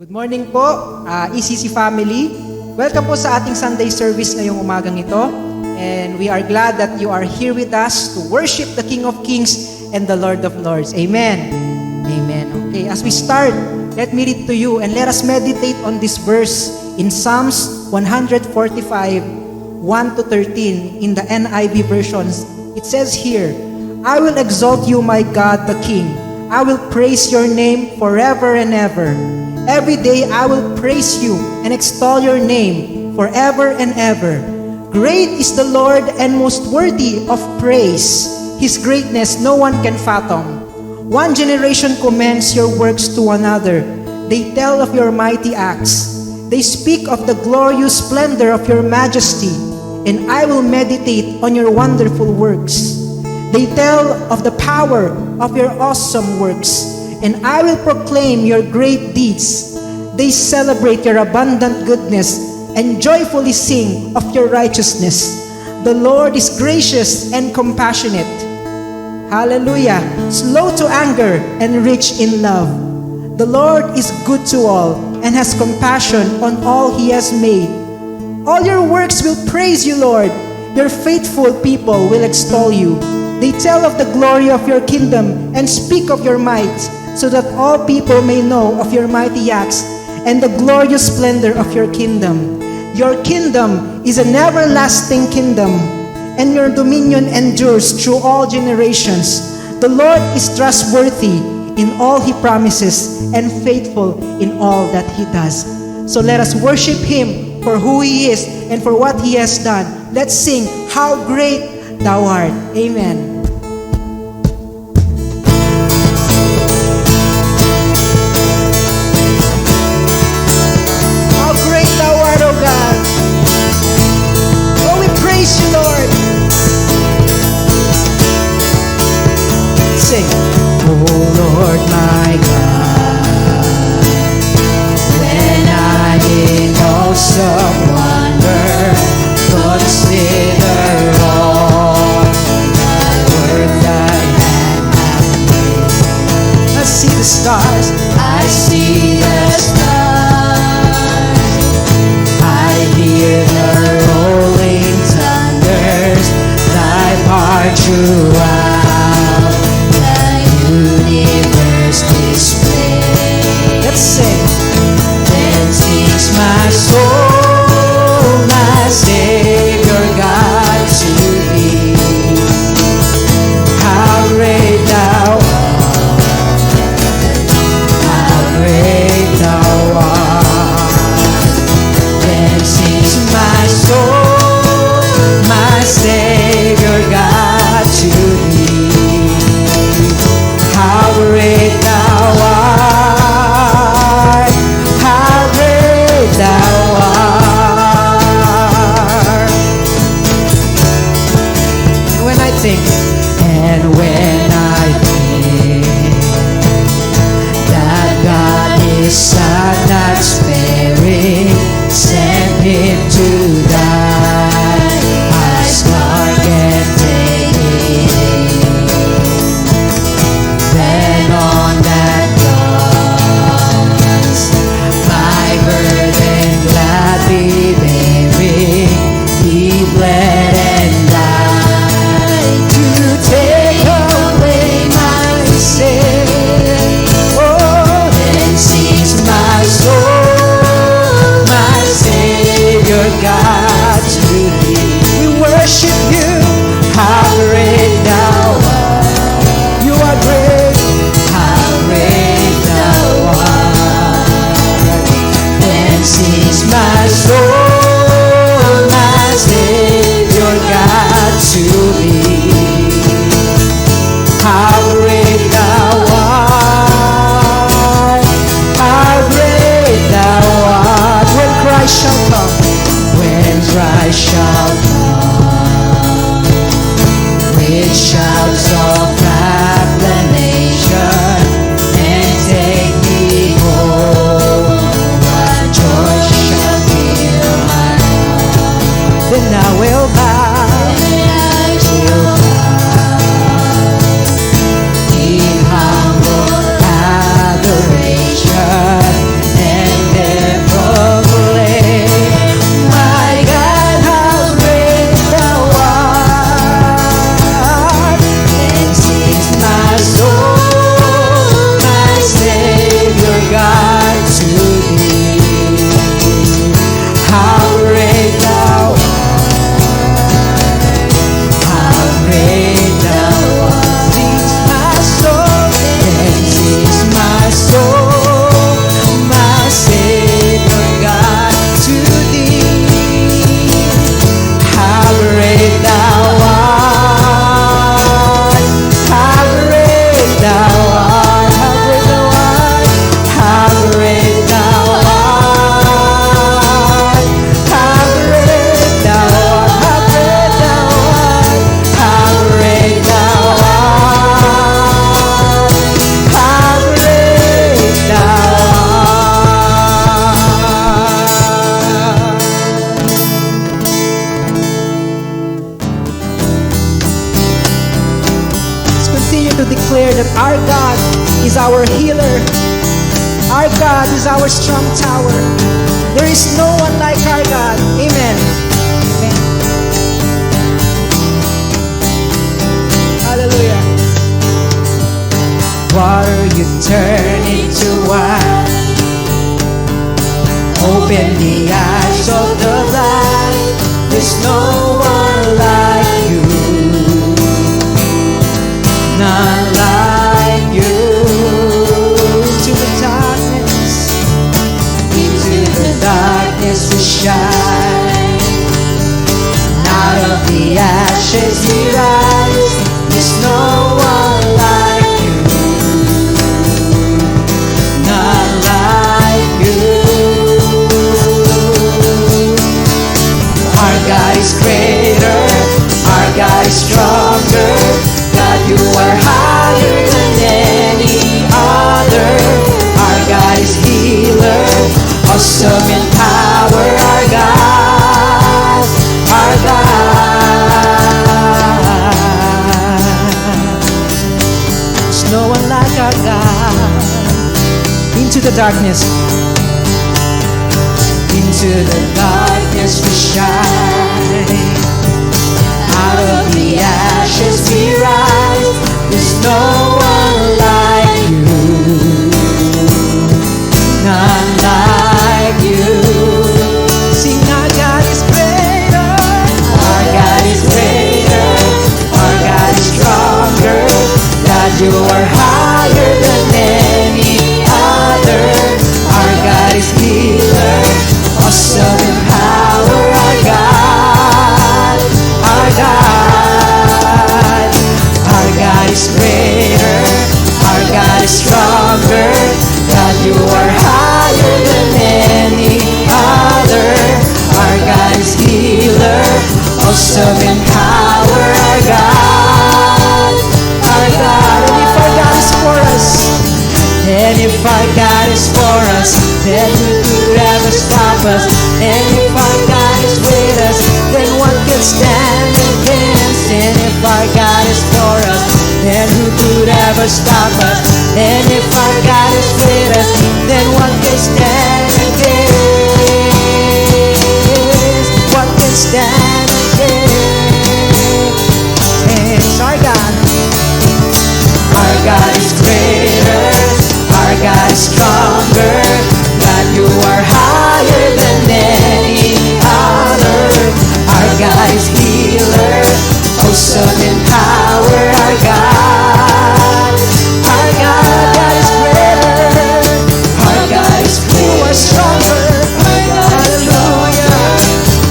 Good morning po, ECC family. Welcome po sa ating Sunday service ngayong umagang ito. And we are glad that you are here with us to worship the King of Kings and the Lord of Lords. Amen. Amen. Okay, as we start, let me read to you and let us meditate on this verse in Psalms 145, 1 to 13 in the NIV versions. It says here, I will exalt you, my God, the King. I will praise your name forever and ever. Every day I will praise you and extol your name forever and ever. Great is the Lord and most worthy of praise. His greatness no one can fathom. One generation commends your works to another. They tell of your mighty acts. They speak of the glorious splendor of your majesty, and I will meditate on your wonderful works. They tell of the power of your awesome works, and I will proclaim your great deeds. They celebrate your abundant goodness and joyfully sing of your righteousness. The Lord is gracious and compassionate. Hallelujah. Slow to anger and rich in love. The Lord is good to all and has compassion on all He has made. All your works will praise you, Lord. Your faithful people will extol you. They tell of the glory of your kingdom and speak of your might, so that all people may know of your mighty acts and the glorious splendor of your kingdom. Your kingdom is an everlasting kingdom, and your dominion endures through all generations. The Lord is trustworthy in all He promises and faithful in all that He does. So let us worship Him for who He is and for what He has done. Let's sing, How Great Thou Art. Amen. Lord my God, when I'm in awesome wonder, consider all thy work thy hand hath made. I see the stars, I see the stars, I hear the rolling thunders, thy part throughout universe display. Let's sing. Then sings my soul, my Savior God to thee. How great thou art, how great thou art. Then sings my soul, my Savior God to thee. How great thou art, how great thou art. And when I think that God is Son not sparing, sent Him to die, I start and take it. Then on that cross, my burden gladly bearing, He bled and died to take away my sin. Oh, then sings my soul, my Savior God to thee. we worship You, How great thou art, You are great. how great thou art. Then sings my soul, my Savior God to thee. How great thou art, how great thou art. When Christ shall come, When Christ shall come, with shouts of acclamation, and take me home, what joy shall be our healer. Our God is our strong tower. There is no one like our God. Amen. Amen. Hallelujah. Water you turn into wine. Open the eyes of the blind. There's no one like you. None like you. Into the darkness. Into the darkness we shine. Out of the ashes we rise. There's no one like you. None like you. Our God is greater. Our God is stronger. God, you are higher than any other. Our God is healer. Awesome in power. Our God. Our God. There's no one like our God. Into the darkness. Into the darkness we shine. Out of the ashes we rise. There's no one like you. None like you. Sing, our God is greater. Our God is greater. Our God is stronger. God, you are higher than any other. Our God is healer. Awesome in power. Our God. Our God. Our God is greater. Our God is stronger. God, you are higher than any other. Our God is healer. Awesome in power. Our God. Our God. If our God is for us, And if our God is for us, then who could ever stop us? And if our God is with us, then what can stand against? And if our God is for us, then who could ever stop us? And if our God is with us, then what can stand against? What can stand against? our God. Our God is greater. Our God is stronger. God, you are higher than any other. Our God is healer. Awesome in power. Our God. Our God is greater. Our God is You are stronger. Hallelujah.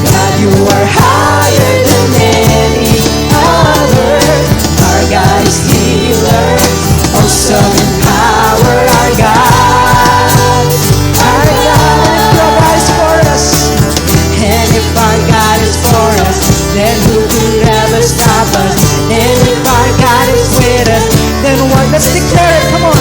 God, you are higher than any other. Our God is healer. Awesome in power. Our God. Our God. Our God is for us. And if our God is for us, then who could ever stop us? And if our God is with us, then what? Let's declare it. Come on.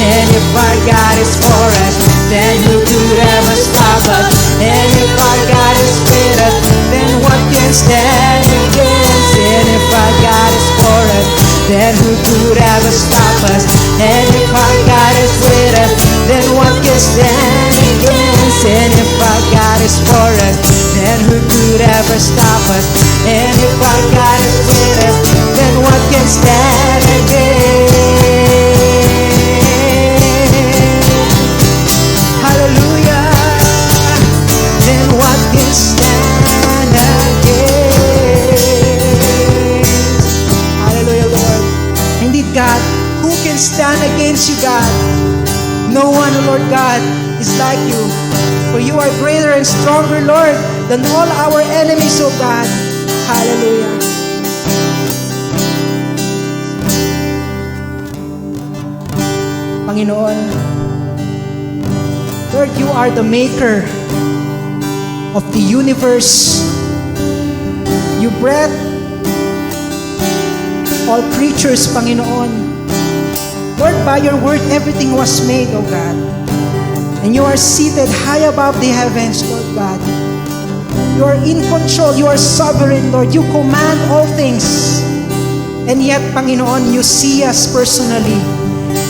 And if our God is for us, then who could ever stop us? And if our God is with us, then what can stand against? And if our God is for us, then who could ever stop us? And if our God is with us, then what can stand against? And if our God is for us, then who could ever stop us? And if our God is with us, then what can stand against? Hallelujah. Then what can stand against? Hallelujah, Lord. Indeed, God, who can stand against you, God? No one, Lord God, is like you. For you are greater and stronger, Lord, than all our enemies, O God. Hallelujah. Panginoon, Lord, you are the maker of the universe. You breathed all creatures, Panginoon. Lord, by your word, everything was made, O God. And you are seated high above the heavens, Lord God. You are in control. You are sovereign, Lord. You command all things. And yet, Panginoon, you see us personally.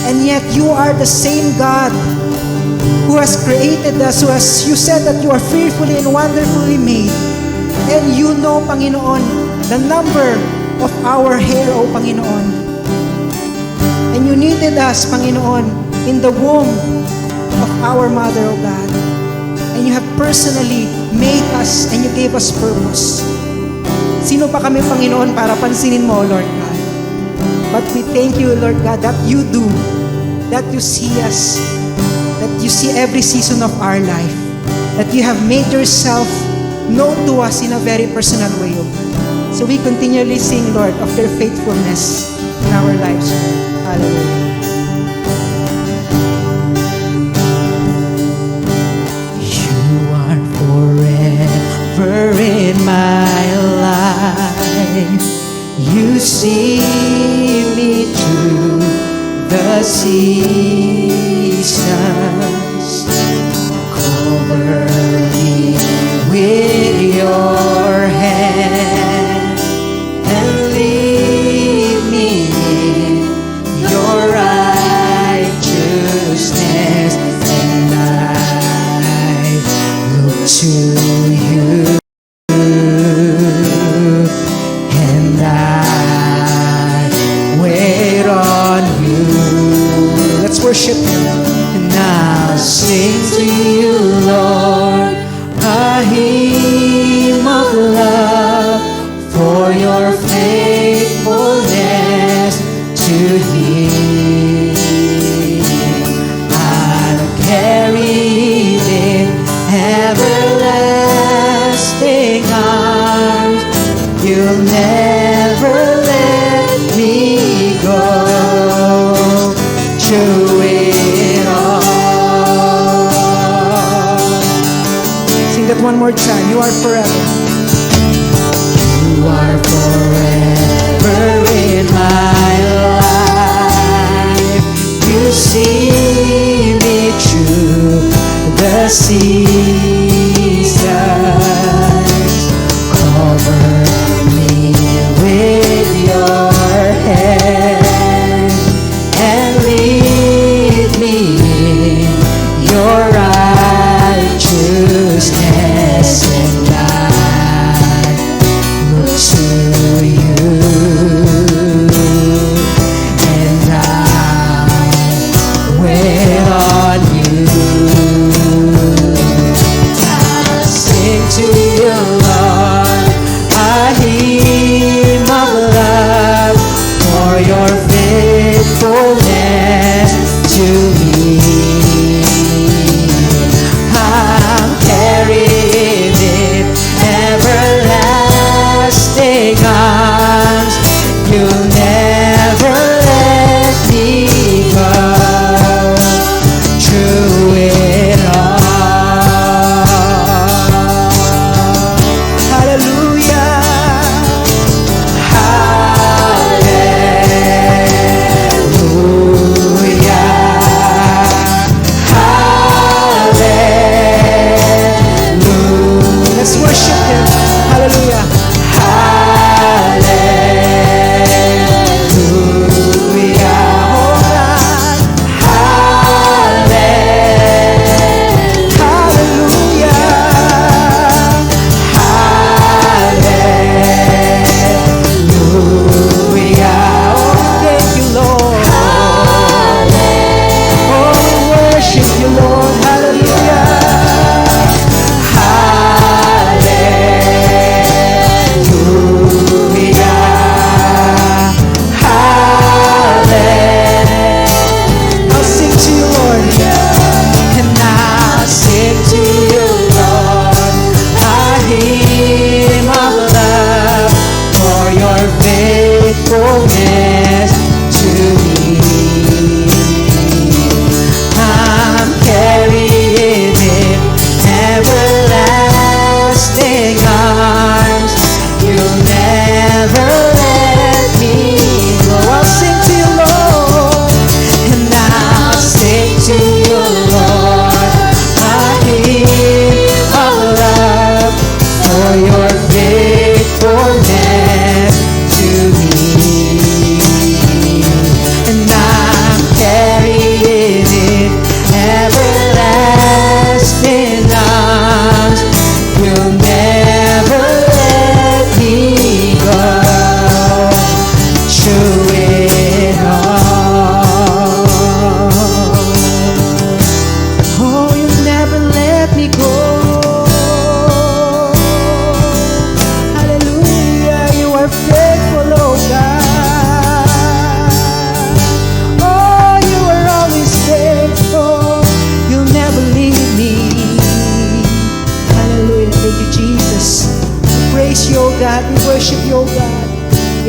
And yet you are the same God who has created us, you said that you are fearfully and wonderfully made. And you know, Panginoon, the number of our hair, O Panginoon. And you needed us, Panginoon, in the womb of our mother, O God. And you have personally made us and you gave us purpose. Sino pa kami, Panginoon, para pansinin mo, Lord God? But we thank you, Lord God, that you do, that you see us, that you see every season of our life, that you have made yourself known to us in a very personal way, O God. So we continually sing, Lord, of your faithfulness in our lives. Hallelujah. You are forever in my life. You see me through the seasons. Cover me with your hand and lead me in your righteousness, and I look to you, and I wait on you. Let's worship Him. And I'll sing to you, Lord, a hymn of love for your faithfulness to me. I'll carry in everlasting arms. You'll never let me go. Through it all. Sing that one more time. You are forever. You are forever in my life. You see me through the seasons. Cover me with your hand and lead me in your righteousness, and I look to you, and I wait on you.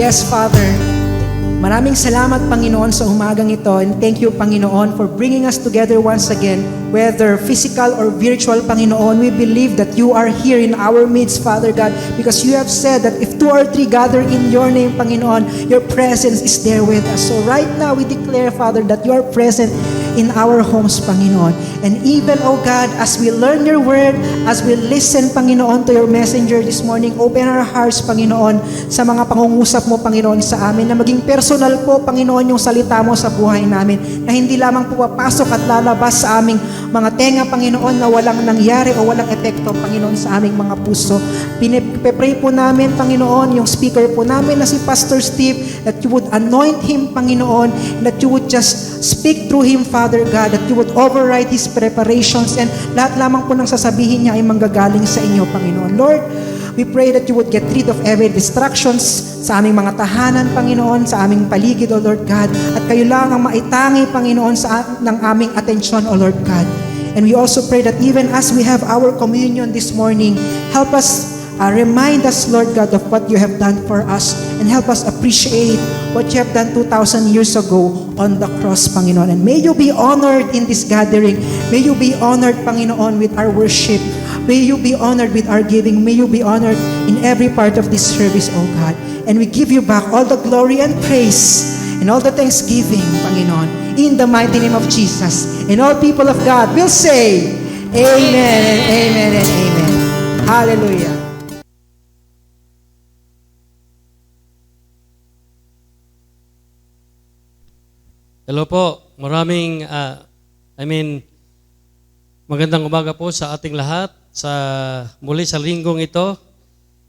Yes, Father. Maraming salamat, Panginoon, sa umagang ito. And thank you, Panginoon, for bringing us together once again, whether physical or virtual, Panginoon. We believe that you are here in our midst, Father God, because you have said that if 2 or 3 gather in your name, Panginoon, your presence is there with us. So right now, we declare, Father, that you are present in our homes, Panginoon. And even, oh God, as we learn your word, as we listen, Panginoon, to your messenger this morning, open our hearts, Panginoon, sa mga pangungusap mo, Panginoon, sa amin, na maging personal po, Panginoon, yung salita mo sa buhay namin, na hindi lamang pupapasok at lalabas sa aming mga tenga, Panginoon, na walang nangyari o walang epekto, Panginoon, sa aming mga puso. Pinipray po namin, Panginoon, yung speaker po namin na si Pastor Steve, that you would anoint him, Panginoon, and that you would just speak through him, Father God, that you would override his preparations, and lahat lamang po ng sasabihin niya ay manggagaling sa inyo, Panginoon. Lord, we pray that you would get rid of every distractions sa aming mga tahanan, Panginoon, sa aming paligid, O Lord God, at kayo lang ang maitangi, Panginoon, ng aming atensyon, O Lord God. And we also pray that even as we have our communion this morning, help us, remind us, Lord God, of what you have done for us, and help us appreciate what you have done 2,000 years ago on the cross, Panginoon. And may you be honored in this gathering. May you be honored, Panginoon, with our worship. May you be honored with our giving. May you be honored in every part of this service, O God. And we give you back all the glory and praise and all the thanksgiving, Panginoon, in the mighty name of Jesus. And all people of God will say, Amen and Amen and Amen. Hallelujah. Hello po. Magandang umaga po sa ating lahat. Muli sa linggong ito,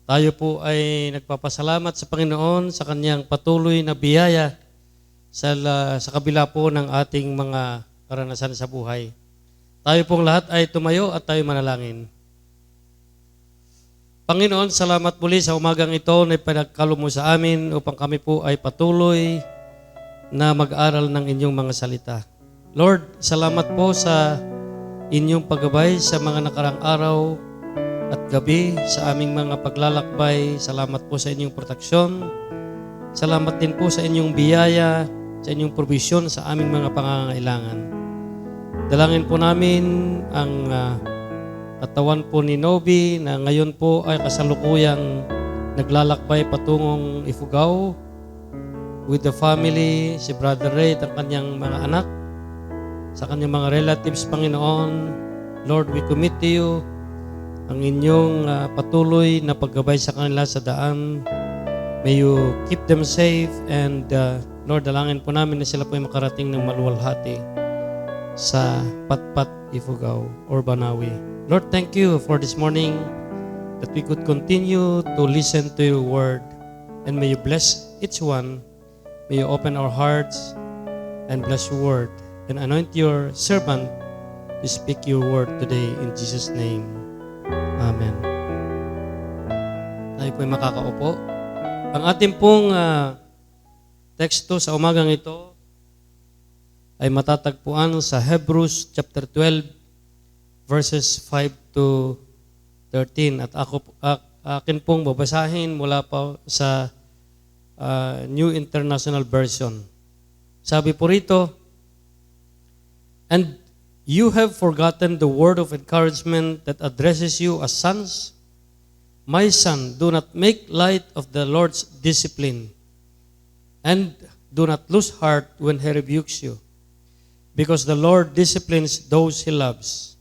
tayo po ay nagpapasalamat sa Panginoon sa kanyang patuloy na biyaya sa kabila po ng ating mga karanasan sa buhay. Tayo pong lahat ay tumayo at tayo manalangin. Panginoon, salamat muli sa umagang ito na pinagkaloob mo sa amin upang kami po ay patuloy na mag-aral ng inyong mga salita. Lord, salamat po sa inyong paggabay sa mga nakarang araw at gabi sa aming mga paglalakbay. Salamat po sa inyong proteksyon. Salamat din po sa inyong biyaya, sa inyong provisyon sa aming mga pangangailangan. Dalangin po namin ang katawan po ni Novi na ngayon po ay kasalukuyang naglalakbay patungong Ifugao with the family, si Brother Ray at ang kanyang mga anak, sa kanyang mga relatives, Panginoon. Lord, we commit to you ang inyong patuloy na paggabay sa kanila sa daan. May you keep them safe and Lord, dalangin po namin na sila po ay makarating ng maluwalhati sa Patpat, Ifugao, or Banawi. Lord, thank you for this morning that we could continue to listen to your word, and may you bless each one. May you open our hearts and bless your word and anoint your servant to speak your word today in Jesus' name. Amen. Tayo po'y makakaupo. Ang ating pong teksto sa umagang ito ay matatagpuan sa Hebrews chapter 12 verses 5 to 13. At akin pong babasahin mula pa sa New International Version. Sabi po rito, "And you have forgotten the word of encouragement that addresses you as sons. My son, do not make light of the Lord's discipline, and do not lose heart when he rebukes you. Because the Lord disciplines those he loves,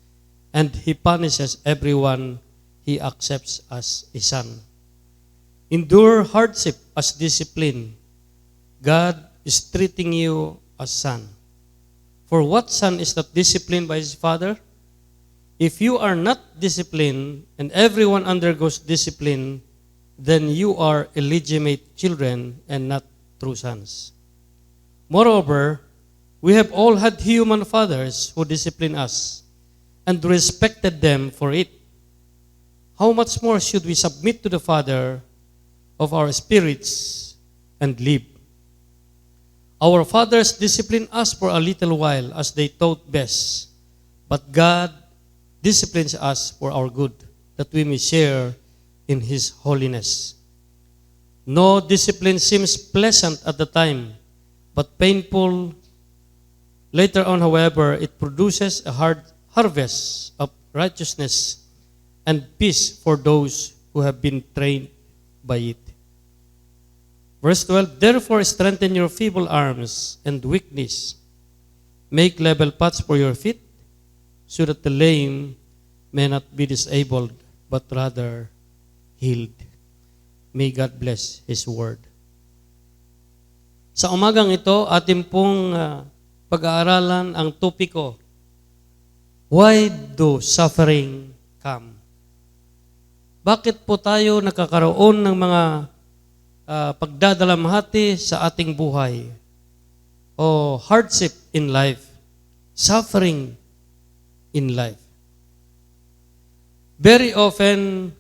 and he punishes everyone he accepts as a son. Endure hardship as discipline. God is treating you as son. For what son is not disciplined by his father? If you are not disciplined, and everyone undergoes discipline, then you are illegitimate children and not true sons. Moreover, we have all had human fathers who disciplined us and respected them for it. How much more should we submit to the Father of our spirits and live? Our fathers disciplined us for a little while as they thought best, but God disciplines us for our good, that we may share in His holiness. No discipline seems pleasant at the time, but painful later on, however. It produces a harvest of righteousness and peace for those who have been trained by it. Verse 12, therefore strengthen your feeble arms and weakness. Make level paths for your feet, so that the lame may not be disabled, but rather healed. May God bless His word. Sa umagang ito, atin pong pag-aaralan ang topiko, why do suffering come? Bakit po tayo nakakaroon ng mga pagdadalamhati sa ating buhay o hardship in life, suffering in life? Very often,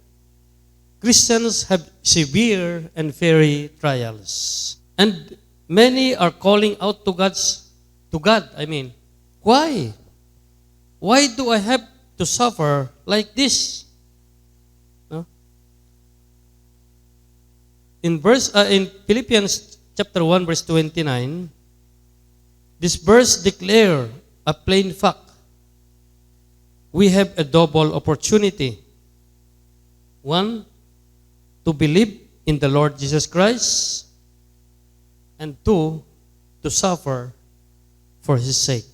Christians have severe and fiery trials. And many are calling out to God, why? Why do I have to suffer like this? No? In Philippians chapter 1 verse 29, this verse declare a plain fact. We have a double opportunity. One, to believe in the Lord Jesus Christ, and two, to suffer for His sake.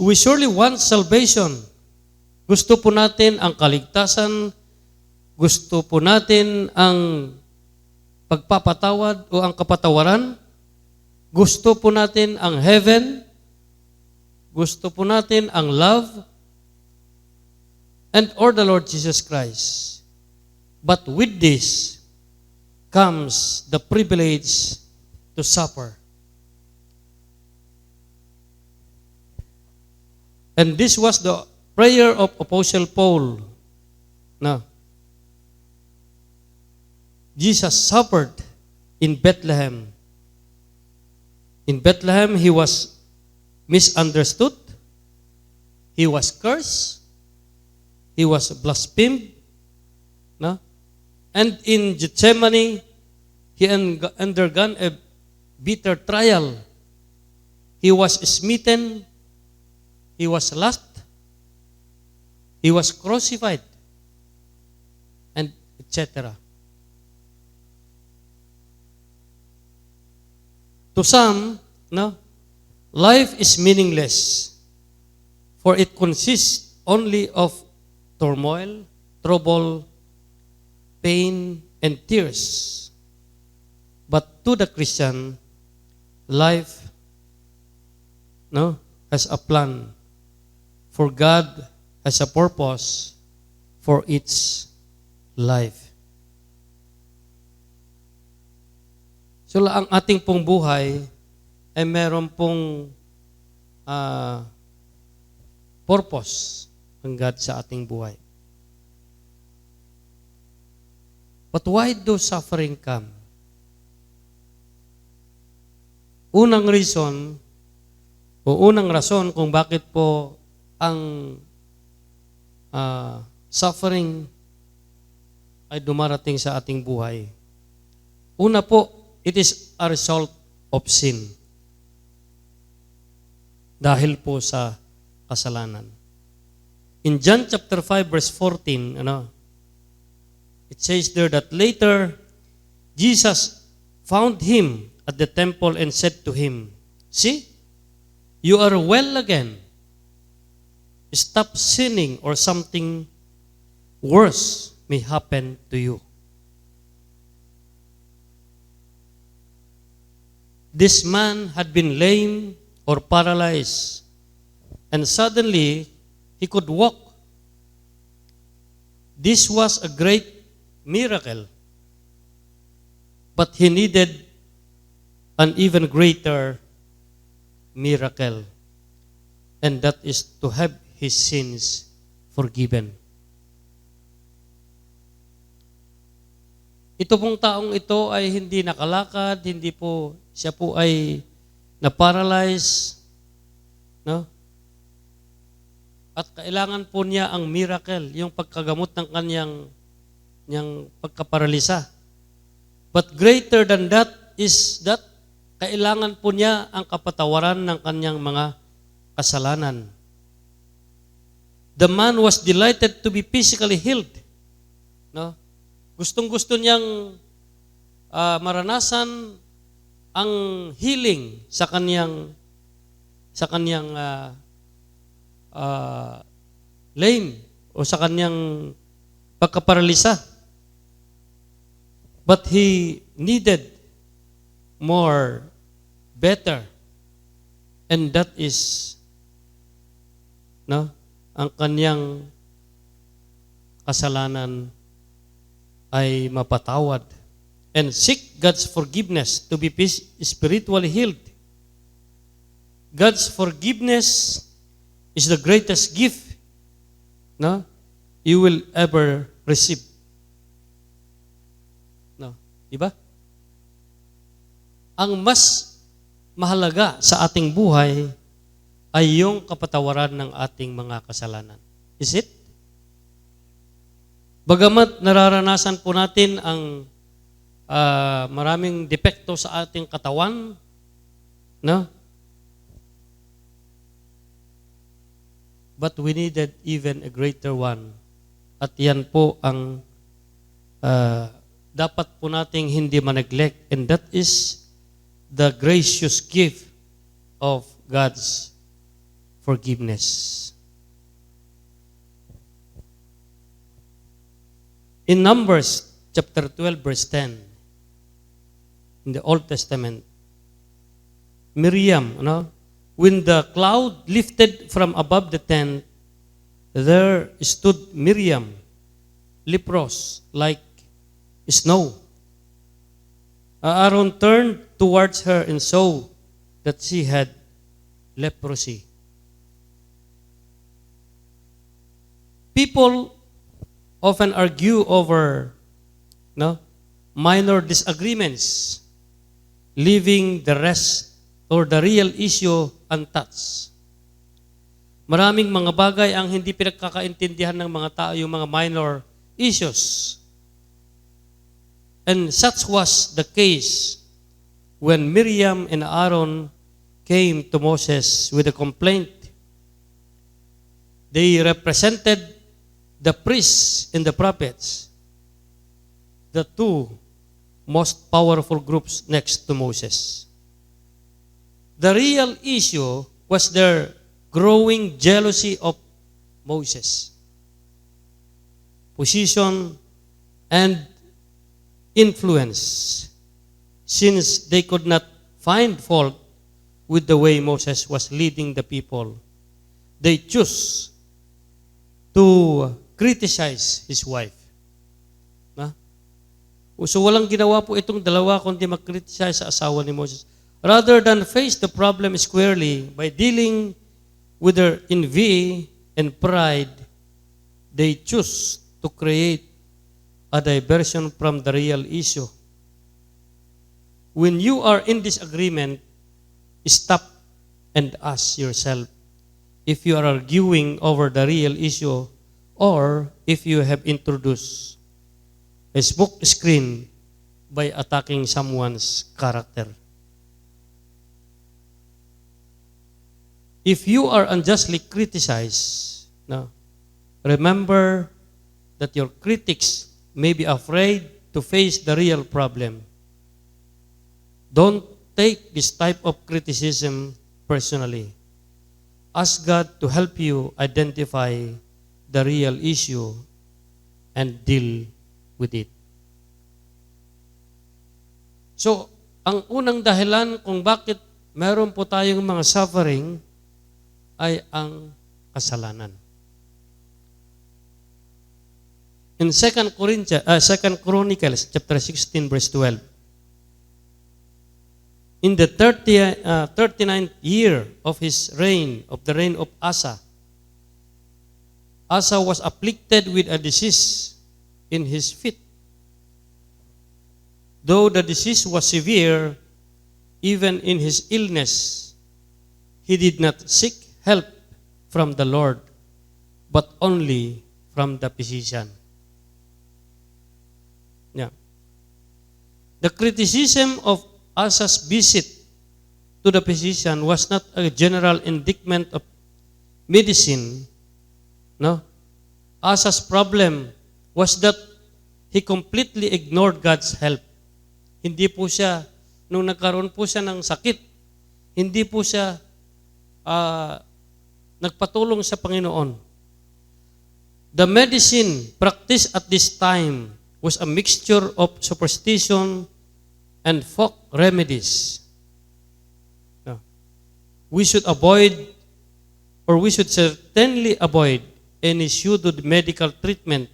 We surely want salvation. Gusto po natin ang kaligtasan, gusto po natin ang pagpapatawad o ang kapatawaran, gusto po natin ang heaven, gusto po natin ang love, and or the Lord Jesus Christ. But with this comes the privilege to suffer. And this was the prayer of Apostle Paul. Now, Jesus suffered in Bethlehem. In Bethlehem, He was misunderstood. He was cursed. He was blasphemed. No? And in Gethsemane, He undergone a bitter trial. He was smitten. He was lashed. He was crucified. And etc. To some, no, life is meaningless, for it consists only of turmoil, trouble, pain, and tears. But to the Christian, life, no, has a plan. For God has a purpose for its life. So ang ating pong buhay ay meron pong purpose ng God sa ating buhay. But why do suffering come? Unang reason o unang rason kung bakit po ang suffering ay dumarating sa ating buhay. Una po, it is a result of sin. Dahil po sa kasalanan. In John chapter 5 verse 14, it says there that later Jesus found him at the temple and said to him, "See, you are well again. Stop sinning or something worse may happen to you." This man had been lame or paralyzed, and suddenly he could walk. This was a great miracle, but he needed an even greater miracle, and that is to have his sins forgiven. Ito pong taong ito ay hindi nakalakad, siya po ay na-paralyze, no? At kailangan po niya ang miracle, yung pagkagamot ng kanyang niyang pagkaparalisa. But greater than that is that kailangan po niya ang kapatawaran ng kanyang mga kasalanan. The man was delighted to be physically healed. No? Gustong-gusto niyang maranasan ang healing sa kanyang lame o sa kanyang pagkaparalisa. But he needed more, better. And that is ang kanyang kasalanan ay mapatawad. And seek God's forgiveness to be spiritually healed. God's forgiveness is the greatest gift you will ever receive. No, diba? Ang mas mahalaga sa ating buhay ay yung kapatawaran ng ating mga kasalanan. Is it? Bagamat nararanasan po natin ang maraming depekto sa ating katawan, no? But we needed even a greater one. At yan po ang dapat po nating hindi ma-neglect, and that is the gracious gift of God's forgiveness. In Numbers chapter 12 verse 10, in the Old Testament, Miriam, when the cloud lifted from above the tent, there stood Miriam, leprous like snow. Aaron turned towards her and saw that she had leprosy. People often argue over minor disagreements, leaving the rest or the real issue untouched. Maraming mga bagay ang hindi pinagkakaintindihan ng mga tao, yung mga minor issues. And such was the case when Miriam and Aaron came to Moses with a complaint. They represented the priests and the prophets, the two most powerful groups next to Moses. The real issue was their growing jealousy of Moses, position, and influence, since they could not find fault with the way Moses was leading the people. They chose to criticize his wife. So walang ginawa po itong dalawa kundi mag-criticize sa asawa ni Moses. Rather than face the problem squarely by dealing with their envy and pride, they choose to create a diversion from the real issue. When you are in disagreement, stop and ask yourself if you are arguing over the real issue or if you have introduced a smoke screen by attacking someone's character. If you are unjustly criticized, remember that your critics may be afraid to face the real problem. Don't take this type of criticism personally. Ask God to help you identify the real issue and deal with it. So, ang unang dahilan kung bakit meron po tayong mga suffering ay ang kasalanan. In 2 Chronicles chapter 16 verse 12, in the 39th year of his reign, of the reign of Asa, Asa was afflicted with a disease in his feet. Though the disease was severe, even in his illness, he did not seek help from the Lord, but only from the physician. The criticism of Asa's visit to the physician was not a general indictment of medicine. No? Asa's problem was that he completely ignored God's help. Hindi po siya, nung nagkaroon po siya ng sakit, hindi po siya nagpatulong sa Panginoon. The medicine practiced at this time was a mixture of superstition and folk remedies. No. We should certainly avoid any pseudo medical treatment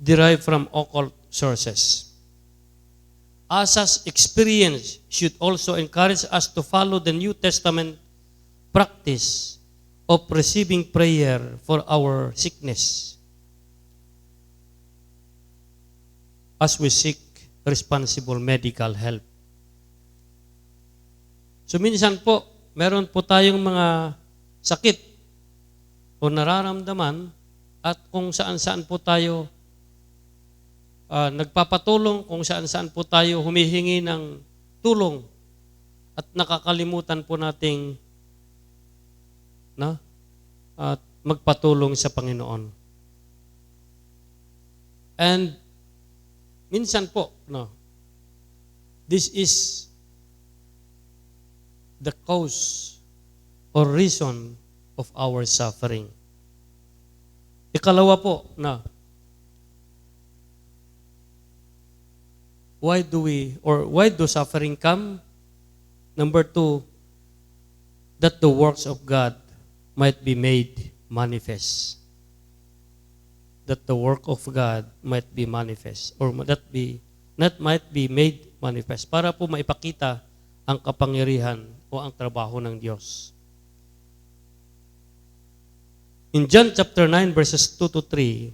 derived from occult sources. Asa's experience should also encourage us to follow the New Testament practice of receiving prayer for our sickness as we seek responsible medical help. So minsan po, meron po tayong mga sakit o nararamdaman at kung saan-saan po tayo nagpapatulong, kung saan-saan po tayo humihingi ng tulong at nakakalimutan po nating at magpatulong sa Panginoon. And minsan po, this is the cause or reason of our suffering. Ikalawa po, why do suffering come? Number 2, that the works of God might be made manifest. That the work of God might be manifest, or that might be made manifest, para po maipakita ang kapangyarihan o ang trabaho ng Diyos. In John chapter 9 verses 2 to 3,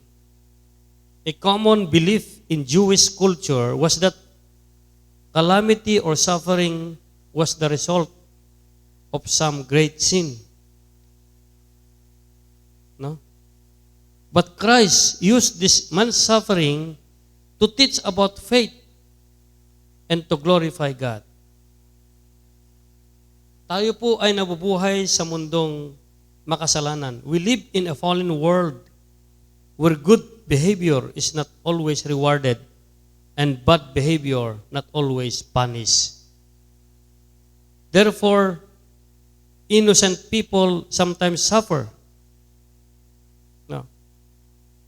a common belief in Jewish culture was that calamity or suffering was the result of some great sin. No? But Christ used this man's suffering to teach about faith and to glorify God. Tayo po ay nabubuhay sa mundong makasalanan. We live in a fallen world where good behavior is not always rewarded and bad behavior not always punished. Therefore, innocent people sometimes suffer. No.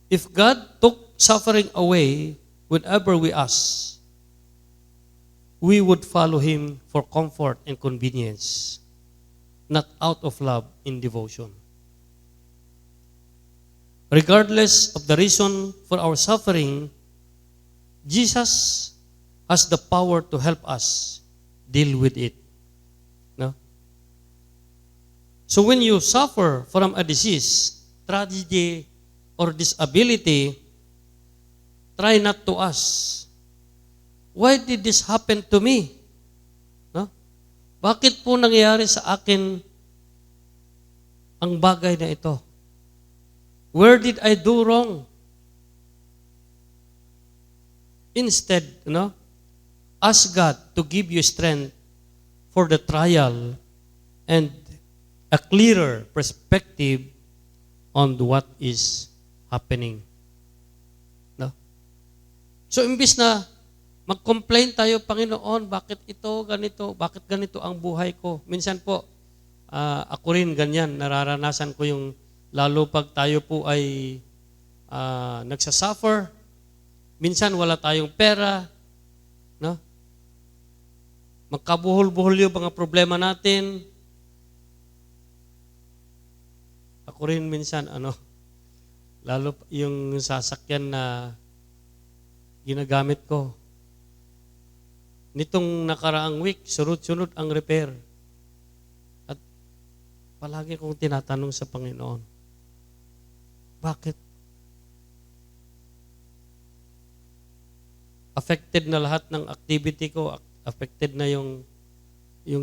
If God took suffering away whenever we ask, we would follow Him for comfort and convenience, not out of love and devotion. Regardless of the reason for our suffering, Jesus has the power to help us deal with it. No? So when you suffer from a disease, tragedy, or disability, try not to ask, why did this happen to me? No? Bakit po nangyayari sa akin ang bagay na ito? Where did I do wrong? Instead, ask God to give you strength for the trial and a clearer perspective on what is happening. No? So, imbis na mag-complain tayo, Panginoon, bakit ito, ganito, bakit ganito ang buhay ko? Minsan po, ako rin ganyan, nararanasan ko yung, lalo pag tayo po ay nagsasuffer, minsan wala tayong pera, no? Magkabuhol-buhol yung mga problema natin. Ako rin minsan, lalo yung sasakyan na ginagamit ko. Nitong nakaraang week, sunod-sunod ang repair. At palagi kong tinatanong sa Panginoon, bakit? Affected na lahat ng activity ko, affected na yung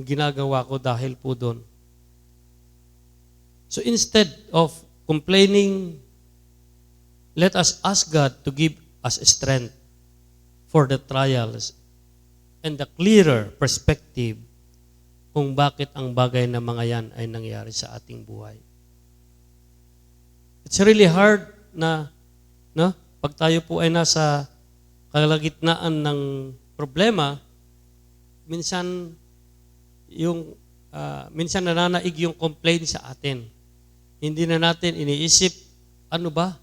ginagawa ko dahil po doon. So instead of complaining, let us ask God to give us strength for the trials and the clearer perspective kung bakit ang bagay na mga yan ay nangyari sa ating buhay. It's really hard na, no? Pag tayo po ay nasa kalagitnaan ng problema, minsan minsan nananaig yung complaint sa atin. Hindi na natin iniisip, ano ba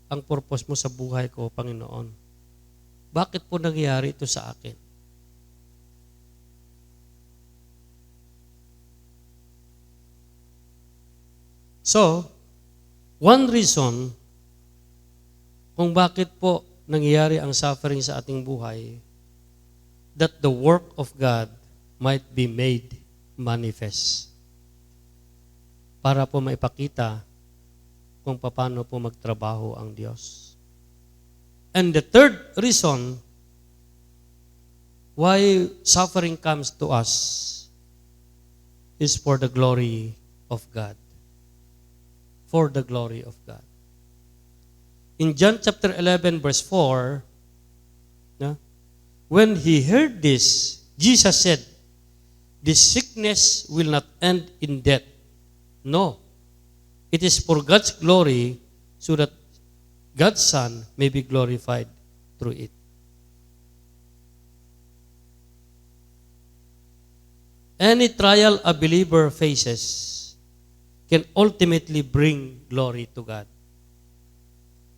ang purpose mo sa buhay ko, Panginoon? Bakit po nangyari ito sa akin? So, one reason kung bakit po nangyayari ang suffering sa ating buhay, that the work of God might be made manifest. Para po maipakita kung paano po magtrabaho ang Diyos. And the third reason why suffering comes to us is for the glory of God. For the glory of God. In John chapter 11 verse 4, no, when he heard this, Jesus said, "This sickness will not end in death. No, it is for God's glory, so that God's Son may be glorified through it." Any trial a believer faces can ultimately bring glory to God.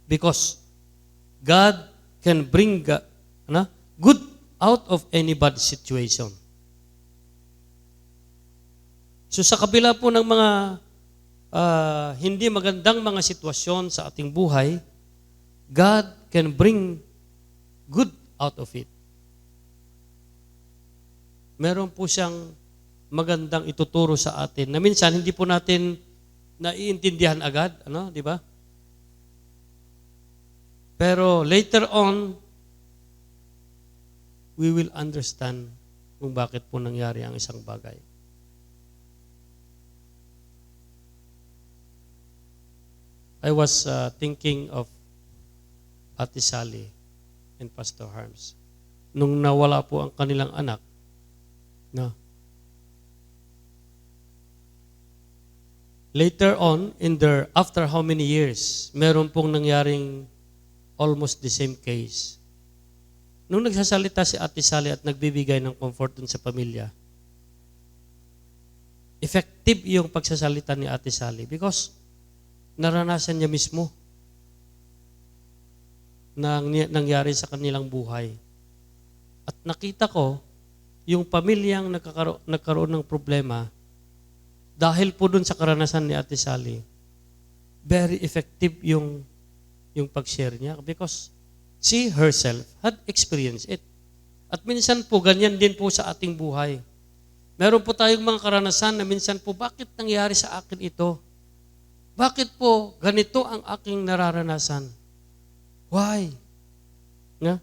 Because God can bring good out of any bad situation. So sa kabila po ng mga hindi magandang mga sitwasyon sa ating buhay, God can bring good out of it. Meron po siyang magandang ituturo sa atin na minsan hindi po natin naiintindihan agad, di ba? Pero later on, we will understand kung bakit po nangyari ang isang bagay. I was thinking of Ate Sally and Pastor Harms. Nung nawala po ang kanilang anak, no? Later on, after how many years, meron pong nangyaring almost the same case. Nung nagsasalita si Ate Sally at nagbibigay ng comfort dun sa pamilya, effective yung pagsasalita ni Ate Sally because naranasan niya mismo na nangyari sa kanilang buhay. At nakita ko, yung pamilyang nagkaroon ng problema, dahil po dun sa karanasan ni Ate Sally, very effective yung pag-share niya because she herself had experienced it. At minsan po, ganyan din po sa ating buhay. Meron po tayong mga karanasan na minsan po, bakit nangyari sa akin ito? Bakit po ganito ang aking nararanasan? Why? Nga?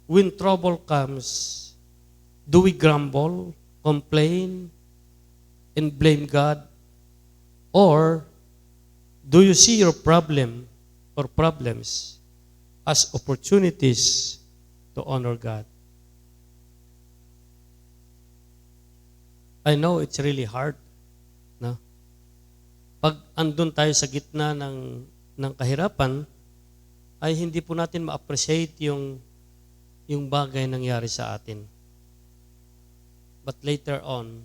When trouble comes, do we grumble, complain, and blame God? Or do you see your problem or problems as opportunities to honor God? I know it's really hard, no? Pag andun tayo sa gitna ng kahirapan, ay hindi po natin ma-appreciate yung bagay nangyari sa atin. But later on,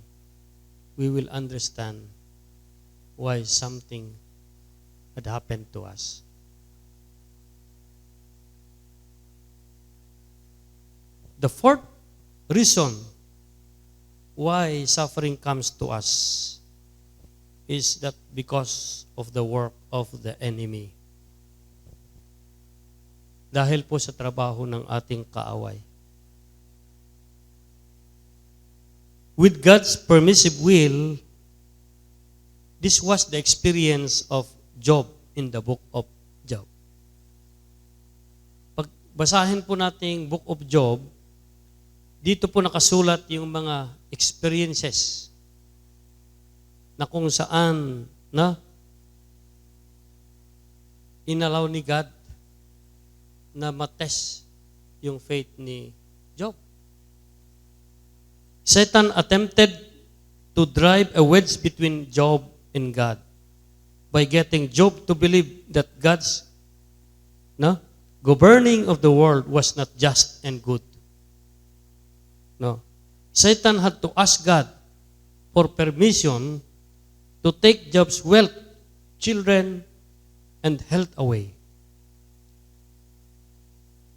we will understand why something had happened to us. The fourth reason why suffering comes to us is that because of the work of the enemy. Dahil po sa trabaho ng ating kaaway. With God's permissive will, this was the experience of Job in the book of Job. Pag basahin po natin book of Job, dito po nakasulat yung mga experiences na kung saan inalaw ni God na matest yung faith ni Job. Satan attempted to drive a wedge between Job and God by getting Job to believe that God's governing of the world was not just and good. No. Satan had to ask God for permission to take Job's wealth, children, and health away.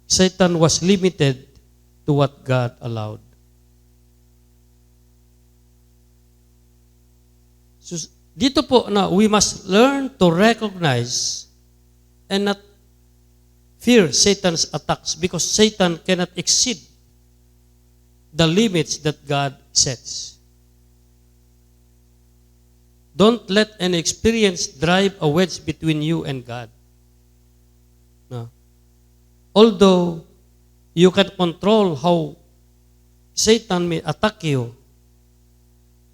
Satan was limited to what God allowed. So, dito po na we must learn to recognize and not fear Satan's attacks because Satan cannot exceed the limits that God sets. Don't let any experience drive a wedge between you and God. No. Although you can control how Satan may attack you,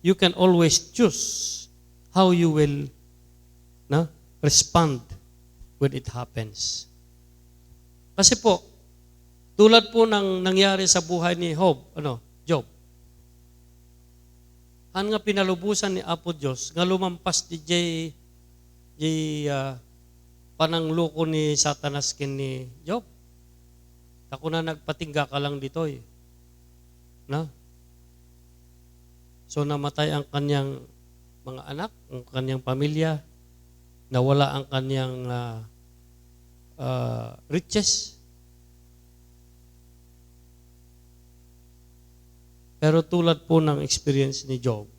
you can always choose how you will respond when it happens. Kasi po, tulad po ng nangyari sa buhay ni Job. Han nga pinalubusan ni Apo Diyos, nga lumampas di panangluko ni Satanas kin ni Job. Ako na nagpatingga ka lang dito eh. Na? So namatay ang kanyang mga anak, ang kanyang pamilya, nawala ang kanyang riches. Pero tulad po ng experience ni Job,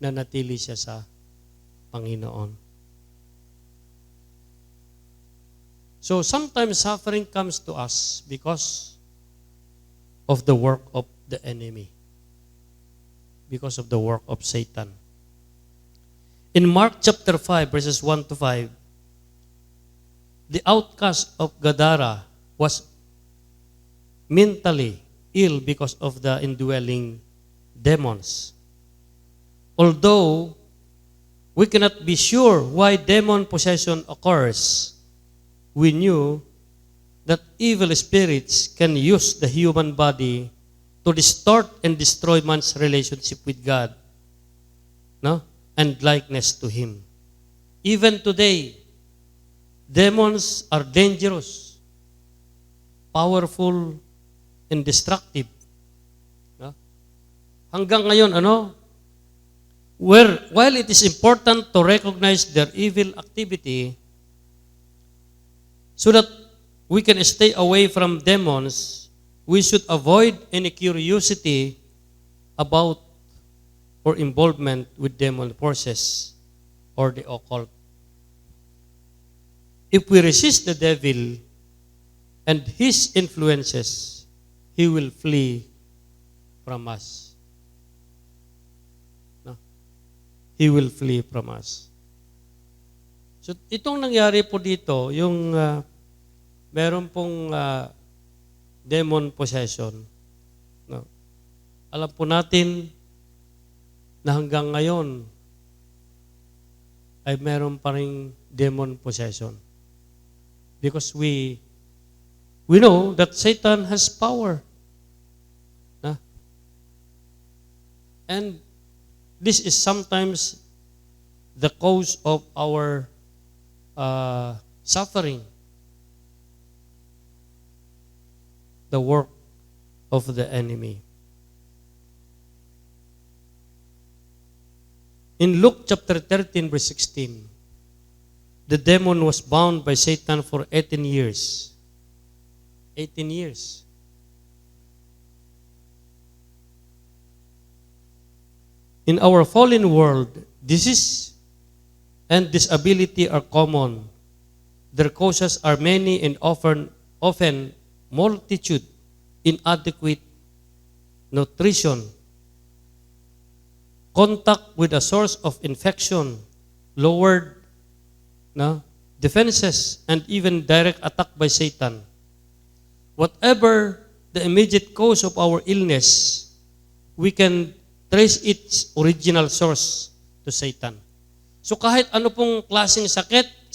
na natili siya sa Panginoon. So sometimes suffering comes to us because of the work of the enemy. Because of the work of Satan. In Mark chapter 5, verses 1 to 5, the outcast of Gadara was mentally ill because of the indwelling demons. Although we cannot be sure why demon possession occurs, we knew that evil spirits can use the human body to distort and destroy man's relationship with God, and likeness to Him. Even today, demons are dangerous, powerful, and destructive. Hanggang ngayon, while it is important to recognize their evil activity so that we can stay away from demons, we should avoid any curiosity about or involvement with demon forces or the occult. If we resist the devil and his influences, he will flee from us. He will flee from us. So itong nangyari po dito, yung meron pong demon possession. Alam po natin na hanggang ngayon ay meron pa ring demon possession. Because we know that Satan has power. And this is sometimes the cause of our suffering. The work of the enemy. In Luke chapter 13, verse 16, the demon was bound by Satan for 18 years. 18 years. In our fallen world, disease and disability are common. Their causes are many and often multitude, inadequate nutrition, contact with a source of infection, lowered defenses, and even direct attack by Satan. Whatever the immediate cause of our illness, we can trace its original source to Satan. So kahit ano pong klaseng sakit,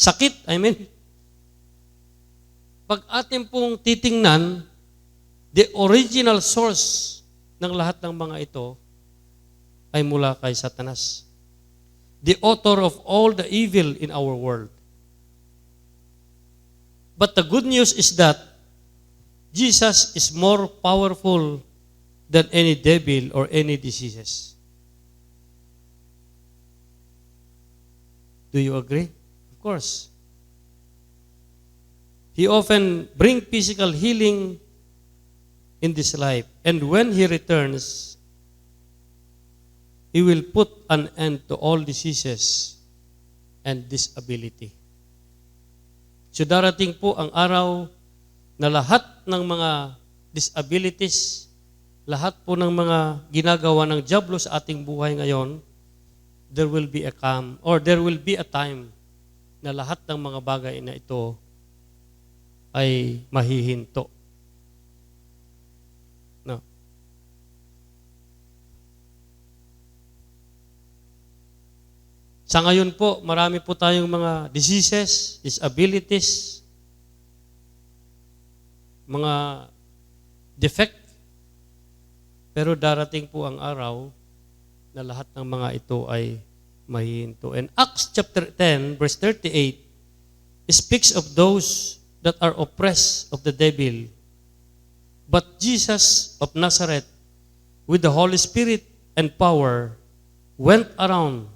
pag atin pong titingnan, the original source ng lahat ng mga ito ay mula kay Satanas. The author of all the evil in our world. But the good news is that Jesus is more powerful than any devil or any diseases. Do you agree? Of course. He often brings physical healing in this life. And when He returns, He will put an end to all diseases and disability. So darating po ang araw na lahat ng mga disabilities, lahat po ng mga ginagawa ng dyablo sa ating buhay ngayon, there will be a time na lahat ng mga bagay na ito ay mahihinto. No. Sa ngayon po, marami po tayong mga diseases, disabilities, mga defect. Pero darating po ang araw na lahat ng mga ito ay mahihinto. And Acts chapter 10, verse 38, speaks of those that are oppressed of the devil. But Jesus of Nazareth, with the Holy Spirit and power, went around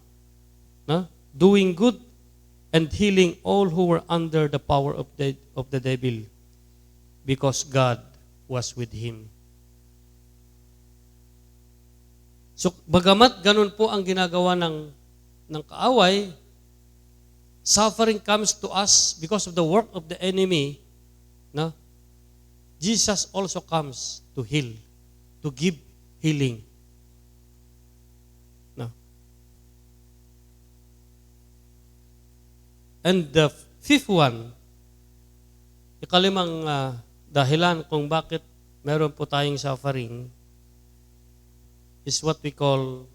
doing good and healing all who were under the power of the devil, because God was with him. So, bagamat ganun po ang ginagawa ng kaaway, suffering comes to us because of the work of the enemy, no? Jesus also comes to heal, to give healing. No? And the fifth one, ikalimang dahilan kung bakit meron po tayong suffering is what we call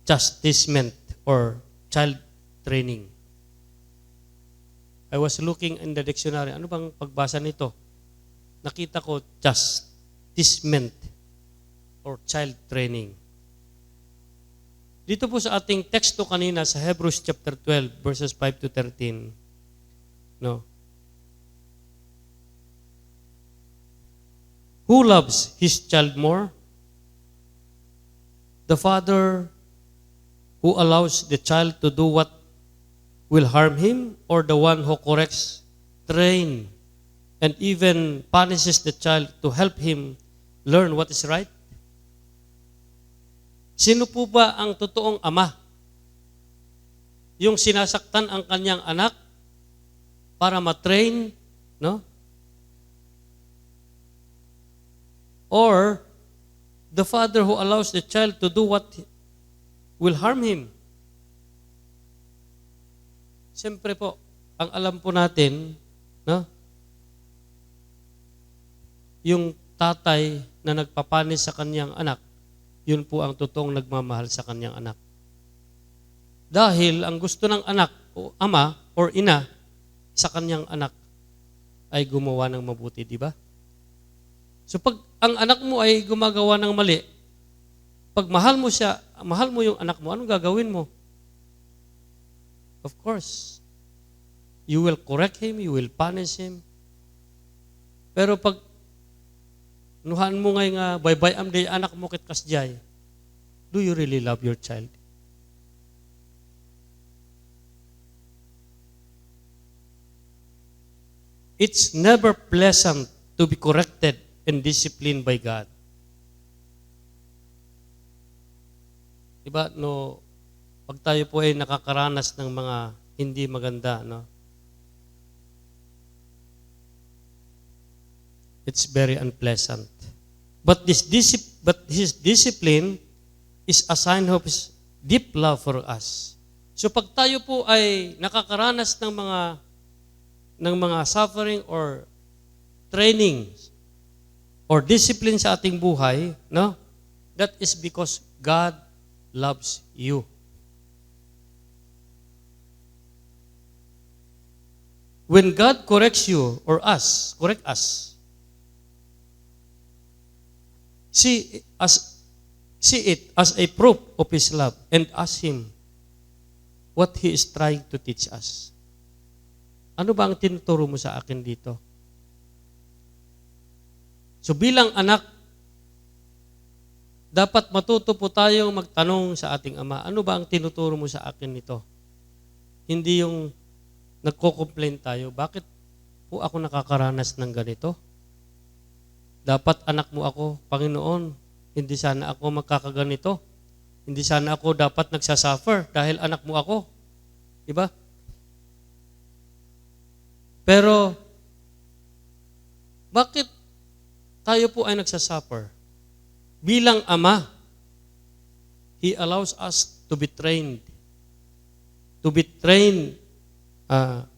chastisement or child training. I was looking in the dictionary. Ano bang pagbasa nito? Nakita ko chastisement or child training. Dito po sa ating teksto kanina sa Hebrews chapter 12 verses 5 to 13. No. Who loves his child more? The father who allows the child to do what will harm him, or the one who corrects, train, and even punishes the child to help him learn what is right? Sino po ba ang totoong ama? Yung sinasaktan ang kanyang anak para matrain, no? Or the father who allows the child to do what will harm him? Siyempre po, ang alam po natin, no? Yung tatay na nagpapanis sa kanyang anak, yun po ang totoong nagmamahal sa kanyang anak. Dahil ang gusto ng anak o ama or ina sa kanyang anak ay gumawa ng mabuti, di ba? So pag ang anak mo ay gumagawa ng mali, pag mahal mo siya, mahal mo yung anak mo, anong gagawin mo? Of course, you will correct him, you will punish him. Pero pag nuhaan mo ngay nga, bye-bye amday anak mo kit kasjay, do you really love your child? It's never pleasant to be corrected and disciplined by God. Diba, no, pag tayo po ay nakakaranas ng mga hindi maganda, no? It's very unpleasant. But his discipline is a sign of his deep love for us. So pag tayo po ay nakakaranas ng mga suffering or training or discipline sa ating buhay, no? That is because God loves you. when God corrects you or us, correct us, see it as a proof of His love and ask Him what He is trying to teach us. Ano ba ang tinuturo mo sa akin dito? So bilang anak, dapat matuto po tayong magtanong sa ating Ama, ano ba ang tinuturo mo sa akin nito? Hindi yung nagko-complain tayo, bakit po ako nakakaranas ng ganito? Dapat anak mo ako, Panginoon, hindi sana ako magkakaganito. Hindi sana ako dapat nagsasuffer dahil anak mo ako. Diba? Pero, bakit tayo po ay nagsasuffer? Bilang Ama, He allows us to be trained. To be trained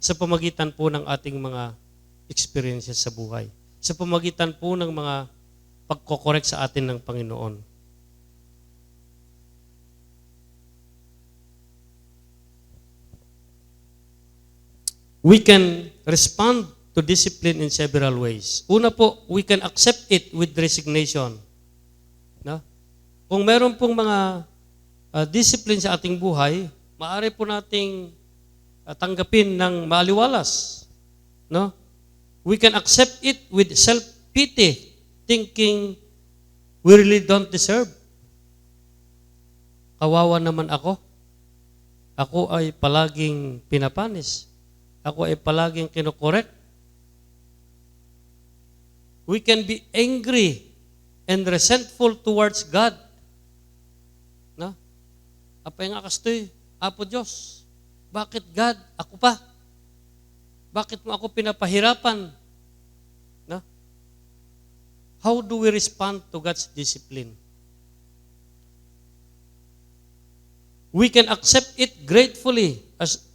sa pamagitan po ng ating mga experiences sa buhay. Sa pamagitan po ng mga pagkokorek sa atin ng Panginoon. We can respond to discipline in several ways. Una po, we can accept it with resignation. No? Kung meron pong mga discipline sa ating buhay, maaari po nating tanggapin ng maaliwalas. No? We can accept it with self-pity, thinking we really don't deserve. Kawawa naman ako. Ako ay palaging pinapanis. Ako ay palaging kinokorek. We can be angry and resentful towards God. No? Apay nga kastoy, Apo Diyos. Bakit God? Ako pa. Bakit mo ako pinapahirapan? No? How do we respond to God's discipline? We can accept it gratefully as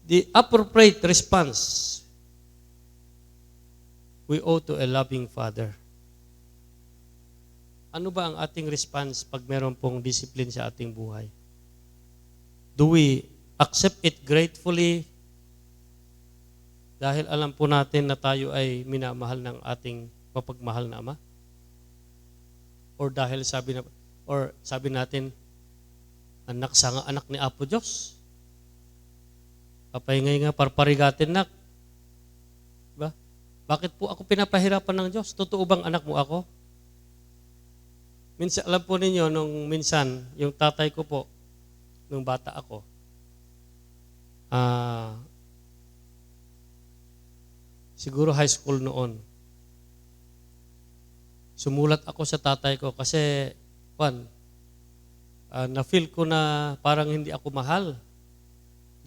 the appropriate response we owe to a loving Father. Ano ba ang ating response pag meron pong discipline sa ating buhay? Do we accept it gratefully dahil alam po natin na tayo ay minamahal ng ating mapagmahal na Ama? Or dahil sabi natin, anak sa nga anak ni Apo Diyos. Kapay nga parparigatin nak. Diba? Bakit po ako pinapahirapan ng Diyos? Totoo bang anak mo ako? Minsan, alam po ninyo, minsan, yung tatay ko po, nung bata ako, siguro high school noon, sumulat ako sa tatay ko kasi, na-feel ko na parang hindi ako mahal.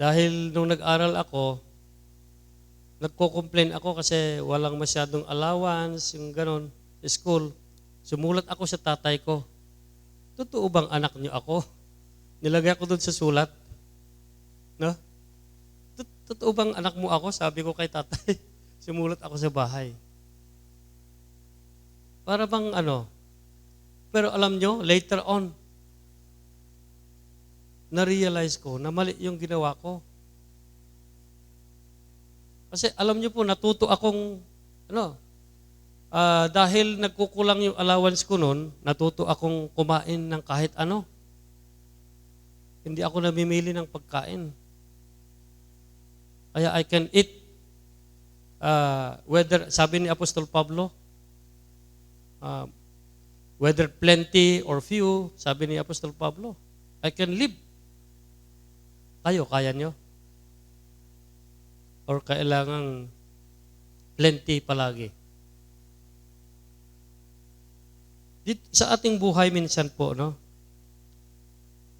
Dahil nung nag-aral ako, nagko-complain ako kasi walang masyadong allowance, yung ganon, school. Sumulat ako sa tatay ko, totoo bang anak niyo ako? Nilagay ko doon sa sulat. No? Totoo bang anak mo ako? Sabi ko kay tatay. Sumulat ako sa bahay. Para bang pero alam nyo, later on, na-realize ko na mali yung ginawa ko. Kasi alam nyo po, natuto akong, dahil nagkukulang yung allowance ko noon, natuto akong kumain ng kahit ano. Hindi ako namimili ng pagkain. Kaya I can eat, sabi ni Apostol Pablo, whether plenty or few, sabi ni Apostol Pablo, I can live. Kayo, kaya nyo? Or kailangang plenty palagi? Sa ating buhay minsan po,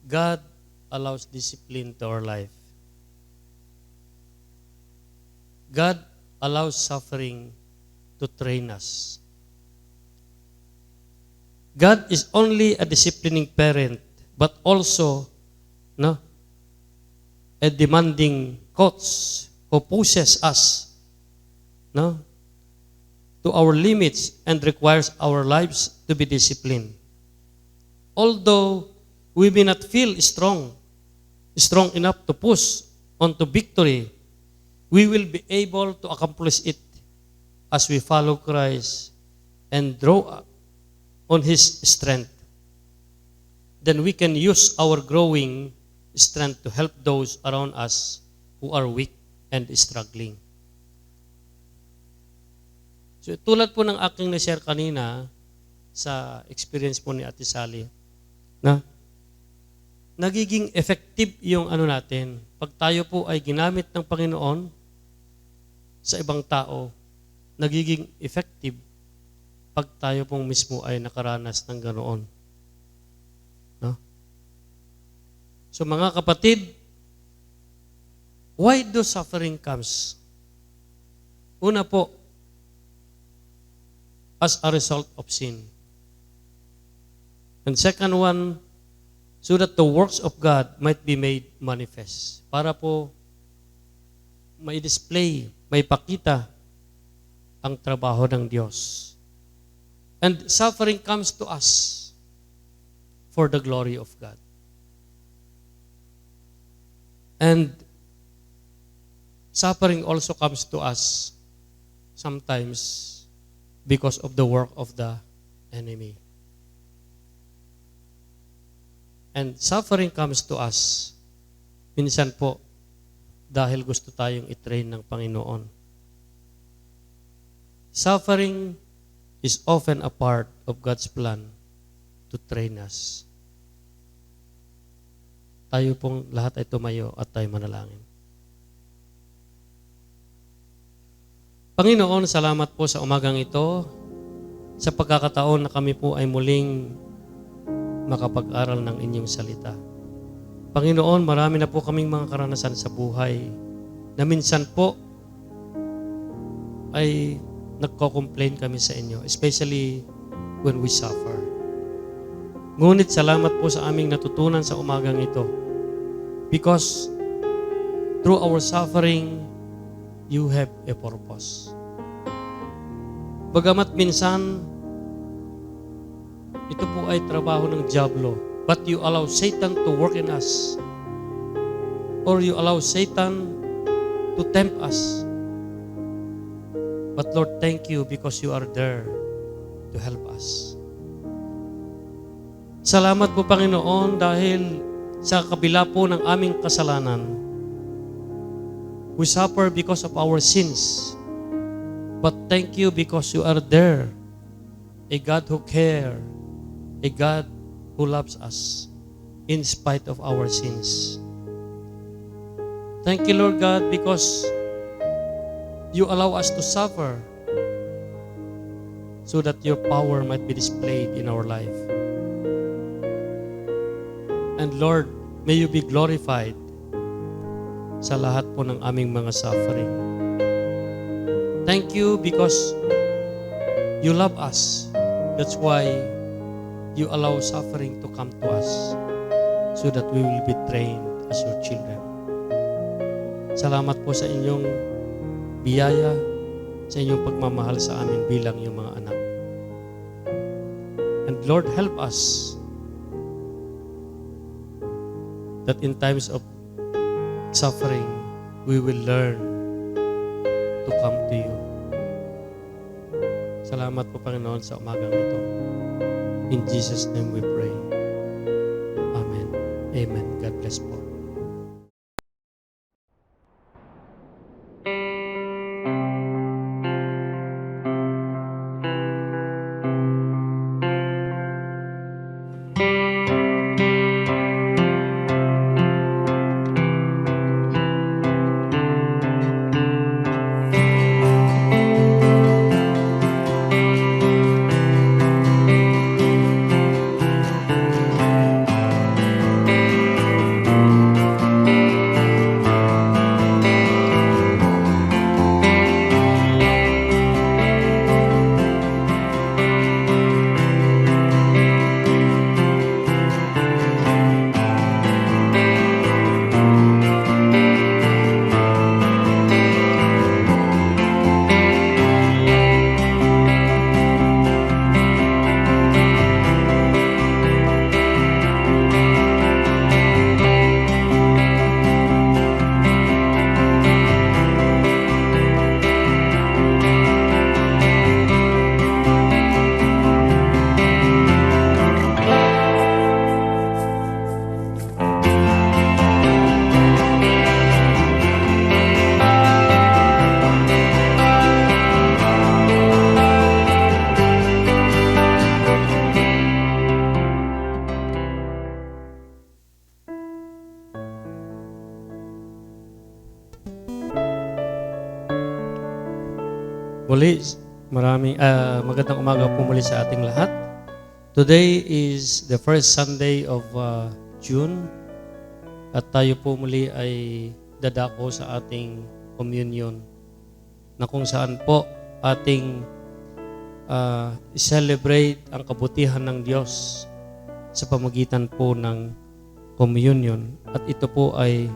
God allows discipline to our life. God allows suffering to train us. God is only a disciplining parent, but also a demanding coach who pushes us to our limits and requires our lives to be disciplined. Although we may not feel strong enough to push onto victory, we will be able to accomplish it as we follow Christ and draw on His strength. Then we can use our growing strength to help those around us who are weak and struggling. So tulad po ng aking na-share kanina sa experience po ni Ate Sally, na nagiging effective yung natin. Pag tayo po ay ginamit ng Panginoon sa ibang tao, nagiging effective pag tayo pong mismo ay nakaranas ng ganoon. No? So mga kapatid, why do suffering comes? Una po, as a result of sin. And second one, so that the works of God might be made manifest. Para po may display, may pakita ang trabaho ng Diyos. And suffering comes to us for the glory of God. And suffering also comes to us sometimes because of the work of the enemy. And suffering comes to us minsan po dahil gusto tayong i-train ng Panginoon. Suffering is often a part of God's plan to train us. Tayo pong lahat ay tumayo at tayo manalangin. Panginoon, salamat po sa umagang ito, sa pagkakataon na kami po ay muling makapag-aral ng inyong salita. Panginoon, marami na po kaming mga karanasan sa buhay na minsan po ay nagko-complain kami sa inyo, especially when we suffer. Ngunit salamat po sa aming natutunan sa umagang ito because through our suffering, you have a purpose. Bagamat minsan, ito po ay trabaho ng diablo. But you allow Satan to work in us. Or you allow Satan to tempt us. But Lord, thank you because you are there to help us. Salamat po Panginoon dahil sa kabila po ng aming kasalanan, we suffer because of our sins. But thank you because you are there, a God who cares, a God who loves us in spite of our sins. Thank you, Lord God, because you allow us to suffer so that your power might be displayed in our life. And Lord, may you be glorified sa lahat po ng aming mga suffering. Thank you because you love us. That's why you allow suffering to come to us so that we will be trained as your children. Salamat po sa inyong biyaya, sa inyong pagmamahal sa amin bilang yung mga anak. And Lord, help us that in times of suffering, we will learn to come to you. Salamat po, Panginoon, sa umagang ito. In Jesus' name we pray. Amen. Amen. God bless po. muli, magandang umaga po muli sa ating lahat. Today is the first Sunday of June at tayo po muli ay dadako sa ating communion na kung saan po ating celebrate ang kabutihan ng Diyos sa pamagitan po ng communion. At ito po ay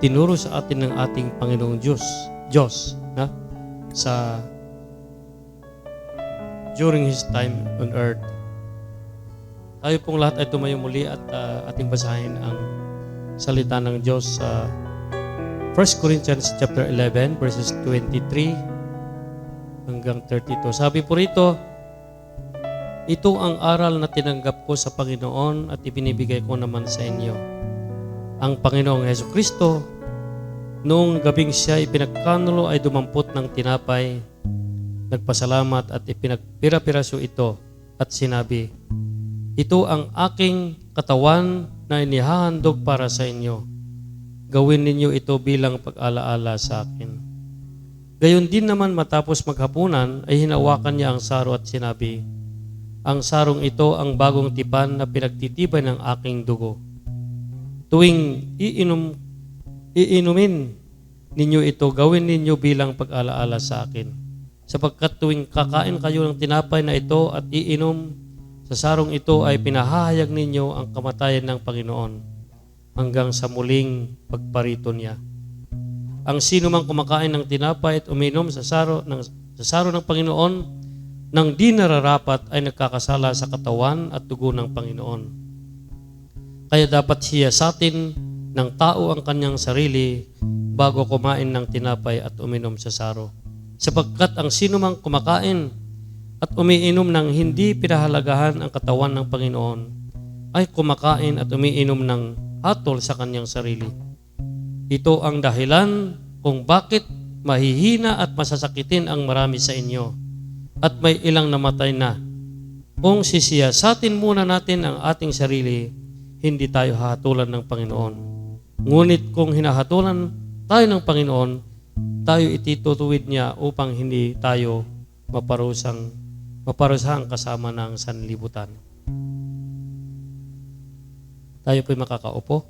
tinuro sa atin ng ating Panginoong Diyos na sa during His time on earth. Tayo pong lahat ay tumayo muli at ating basahin ang salita ng Diyos sa 1 Corinthians chapter 11 verses 23 hanggang 32. Sabi po rito, ito ang aral na tinanggap ko sa Panginoon at ibinibigay ko naman sa inyo. Ang Panginoong Hesukristo, noong gabing siya ipinagkanulo ay dumampot ng tinapay, nagpasalamat at ipinagpira-piraso ito at sinabi, ito ang aking katawan na inihahandog para sa inyo. Gawin ninyo ito bilang pag-alaala sa akin. Gayon din naman matapos maghapunan ay hinawakan niya ang saro at sinabi, ang sarong ito ang bagong tipan na pinagtitibay ng aking dugo. Tuwing iinumin ninyo ito, gawin ninyo bilang pag-alaala sa akin. Sapagkat tuwing kakain kayo ng tinapay na ito at iinom sa sarong ito ay pinahahayag ninyo ang kamatayan ng Panginoon hanggang sa muling pagparito niya. Ang sino mang kumakain ng tinapay at uminom sa saro ng Panginoon nang di nararapat ay nagkakasala sa katawan at dugo ng Panginoon. Kaya dapat siyasatin ng tao ang kanyang sarili bago kumain ng tinapay at uminom sa saro. Sapagkat ang sino mang kumakain at umiinom ng hindi pinahalagahan ang katawan ng Panginoon ay kumakain at umiinom ng hatol sa kanyang sarili. Ito ang dahilan kung bakit mahihina at masasakitin ang marami sa inyo at may ilang namatay na. Kung sisiyasatin muna natin ang ating sarili, hindi tayo hahatulan ng Panginoon. Ngunit kung hinahatulan tayo ng Panginoon, tayo ititutuwid niya upang hindi tayo maparusang kasama ng sanlibutan. Tayo po'y makakaupo.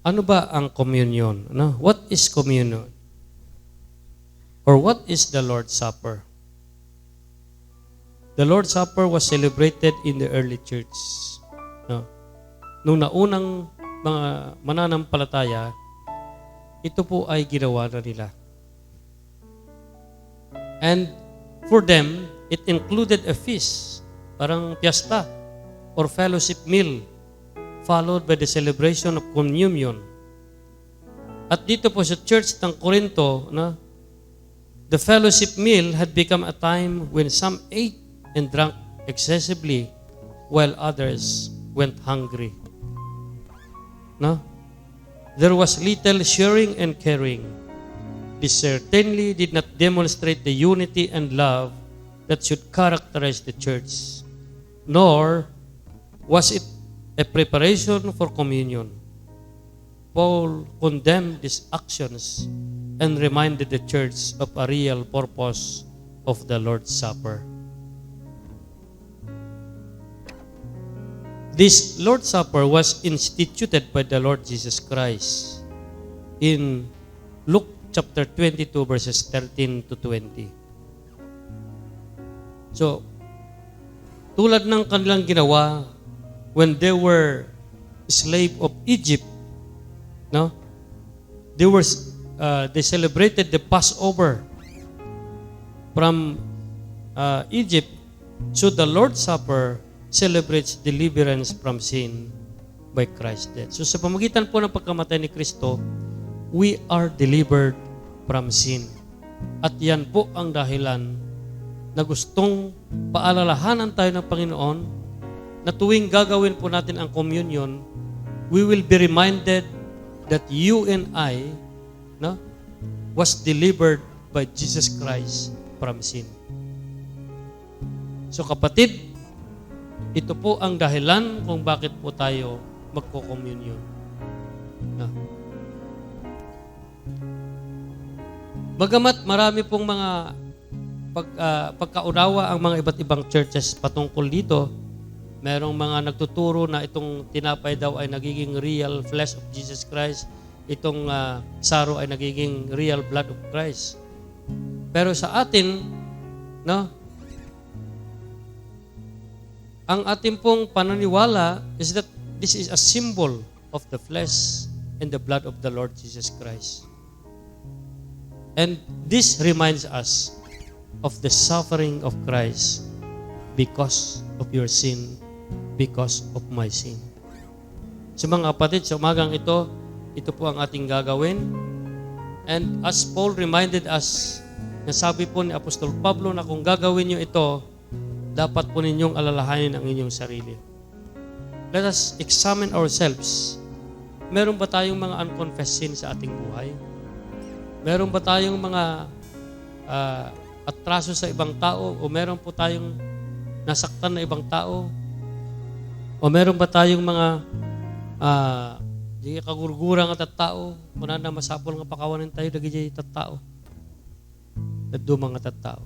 Ano ba ang communion? No? What is communion? Or what is the Lord's Supper? The Lord's Supper was celebrated in the early church. No? Nung naunang mga mananampalataya, ito po ay ginawa na nila. And for them, it included a feast, parang piyesta or fellowship meal, followed by the celebration of communion. At dito po sa church ng Corinto, the fellowship meal had become a time when some ate and drank excessively while others went hungry. No? There was little sharing and caring. This certainly did not demonstrate the unity and love that should characterize the church, nor was it a preparation for communion. Paul condemned these actions and reminded the church of a real purpose of the Lord's Supper. This Lord's Supper was instituted by the Lord Jesus Christ in Luke chapter 22 verses 13 to 20. So, tulad ng kanilang ginawa when they were slave of Egypt, no? They celebrated the Passover from Egypt. So the Lord's Supper celebrates deliverance from sin by Christ's death. So sa pamamagitan po ng pagkamatay ni Kristo, we are delivered from sin. At yan po ang dahilan na gustong paalalahanan tayo ng Panginoon na tuwing gagawin po natin ang communion, we will be reminded that you and I was delivered by Jesus Christ from sin. So kapatid, ito po ang dahilan kung bakit po tayo magko-communion. Bagamat marami pong mga pagkaunawa ang mga iba't ibang churches patungkol dito, merong mga nagtuturo na itong tinapay daw ay nagiging real flesh of Jesus Christ, itong saro ay nagiging real blood of Christ. Pero sa atin, no, ang ating pong pananiwala is that this is a symbol of the flesh and the blood of the Lord Jesus Christ. And this reminds us of the suffering of Christ because of your sin, because of my sin. So mga kapatid, sa umagang ito po ang ating gagawin. And as Paul reminded us, nasabi po ni Apostol Pablo na kung gagawin nyo ito, dapat po ninyong alalahanin ang inyong sarili. Let us examine ourselves. Meron ba tayong mga unconfessed sin sa ating buhay? Meron ba tayong mga atraso sa ibang tao? O meron po tayong nasaktan na ibang tao? O meron ba tayong mga di kagurgurang at tao? Muna na masapol nga pakawanin tayo dagi tattao. Nadumang at tao.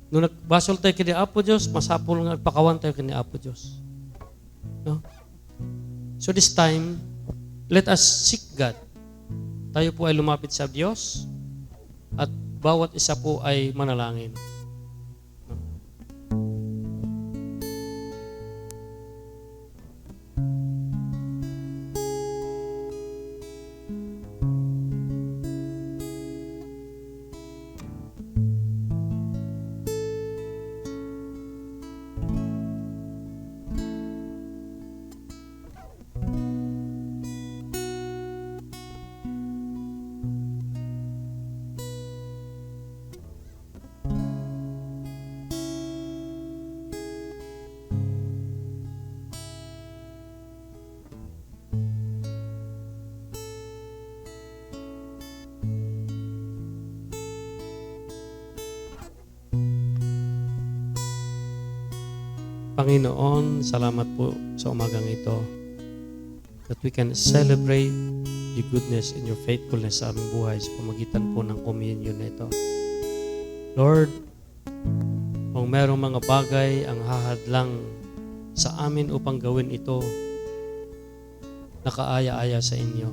Nung nagbasol tayo kini Apo Diyos, masapol nga pakawan tayo kini Apo Diyos. No? So this time, let us seek God. Tayo po ay lumapit sa Diyos at bawat isa po ay manalangin. Panginoon, salamat po sa umagang ito that we can celebrate your goodness and your faithfulness sa aming buhay sa pamagitan po ng communion na ito. Lord, kung merong mga bagay ang hahadlang sa amin upang gawin ito, nakaaya-aya sa inyo.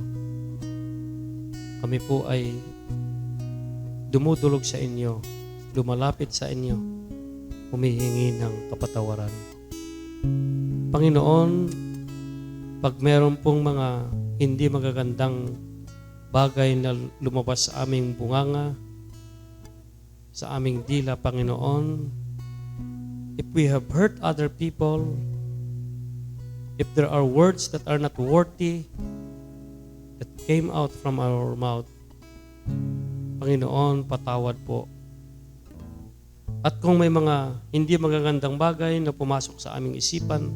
Kami po ay dumudulog sa inyo, lumalapit sa inyo, humihingi ng kapatawaran. Panginoon, pag meron pong mga hindi magagandang bagay na lumabas sa aming bunganga, sa aming dila, Panginoon, if we have hurt other people, if there are words that are not worthy that came out from our mouth, Panginoon, patawad po. At kung may mga hindi magagandang bagay na pumasok sa aming isipan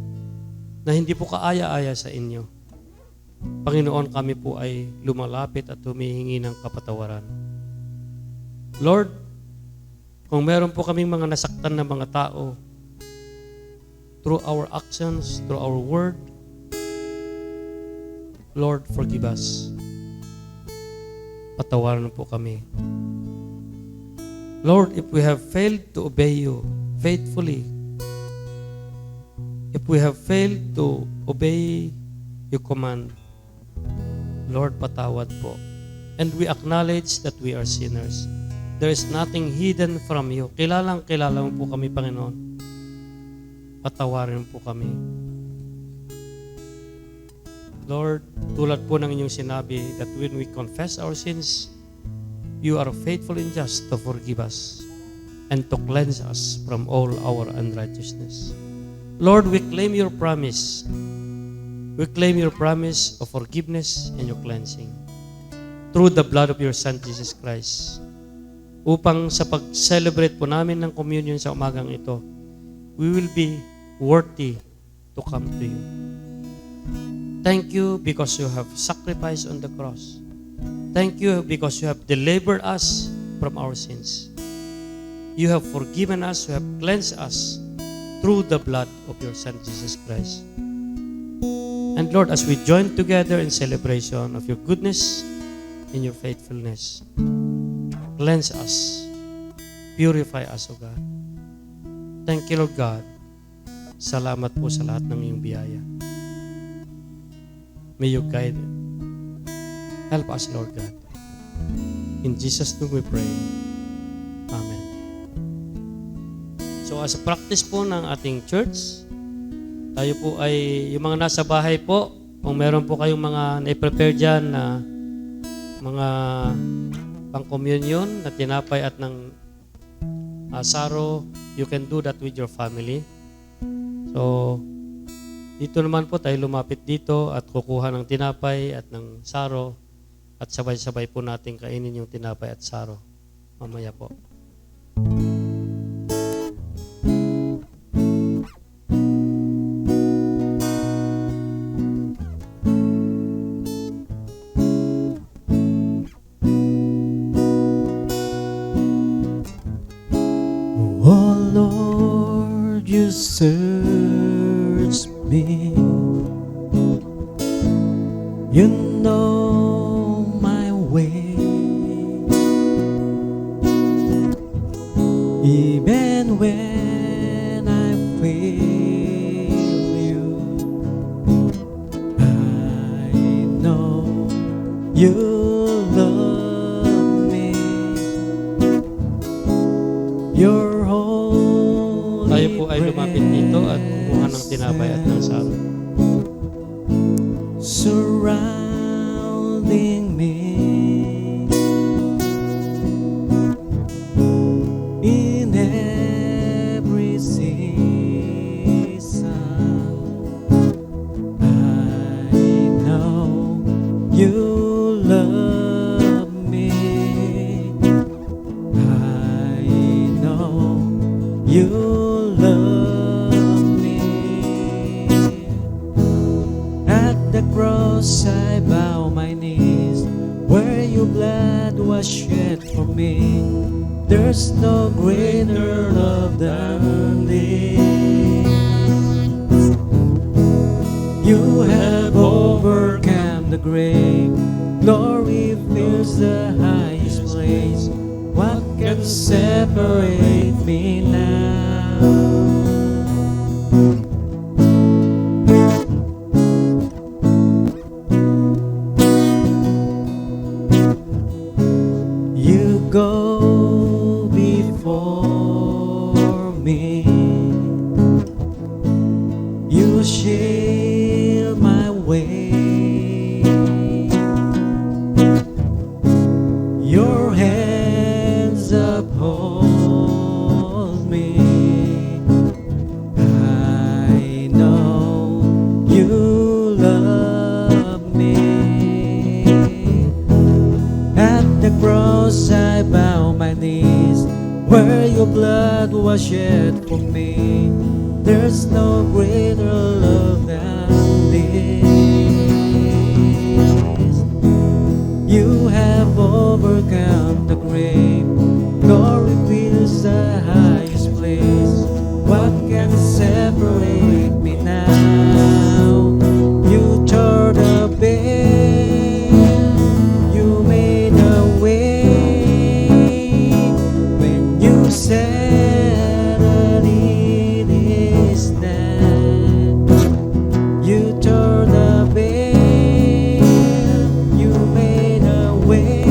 na hindi po kaaya-aya sa inyo, Panginoon, kami po ay lumalapit at humihingi ng kapatawaran. Lord, kung meron po kaming mga nasaktan na mga tao through our actions, through our word, Lord, forgive us. Patawaran po kami. Lord, if we have failed to obey you faithfully, if we have failed to obey your command, Lord, patawad po. And we acknowledge that we are sinners. There is nothing hidden from you. Kilala mo po kami, Panginoon. Patawarin po kami. Lord, tulad po ng inyong sinabi that when we confess our sins, you are faithful and just to forgive us and to cleanse us from all our unrighteousness. Lord, we claim your promise. We claim your promise of forgiveness and your cleansing through the blood of your Son, Jesus Christ. Upang sa pag-celebrate po namin ng communion sa umagang ito, we will be worthy to come to you. Thank you because you have sacrificed on the cross. Thank you because you have delivered us from our sins. You have forgiven us, you have cleansed us through the blood of your Son, Jesus Christ. And Lord, as we join together in celebration of your goodness and your faithfulness, Cleanse us. Purify us, O God. Thank you, Lord God. Salamat po sa lahat ng iyong biyaya. May you guide it. Help us, Lord God. In Jesus' name we pray. Amen. So as a practice po ng ating church, tayo po ay, yung mga nasa bahay po, kung meron po kayong mga na-prepare dyan na mga pang-communion na tinapay at ng saro, you can do that with your family. So, dito naman po tayo lumapit dito at kukuha ng tinapay at ng saro at sabay-sabay po natin kainin yung tinapay at saro. Mamaya po. Oh Lord, you search me. You know my way. Even when I fail you, I know you love me. Your Tayo po ay lumapit dito at kumuha ng tinapay at ng saro. Surrounding me in every season, I know you love me. I know you love me. At the cross I bow my knees, where your blood was shed for me. There's no greater love than this. You have overcome the grave. Glory fills the highest place. What can separate me now? You go before me. You shield my way. Your hands uphold me. I know you love me. At the cross I bow my knees, where your blood was shed for me. There's no greater love than this. You have overcome the grave. Glory fills the highest place. What can separate me now? You tore the veil. You made a way when you said that it is done. You tore the veil. You made a way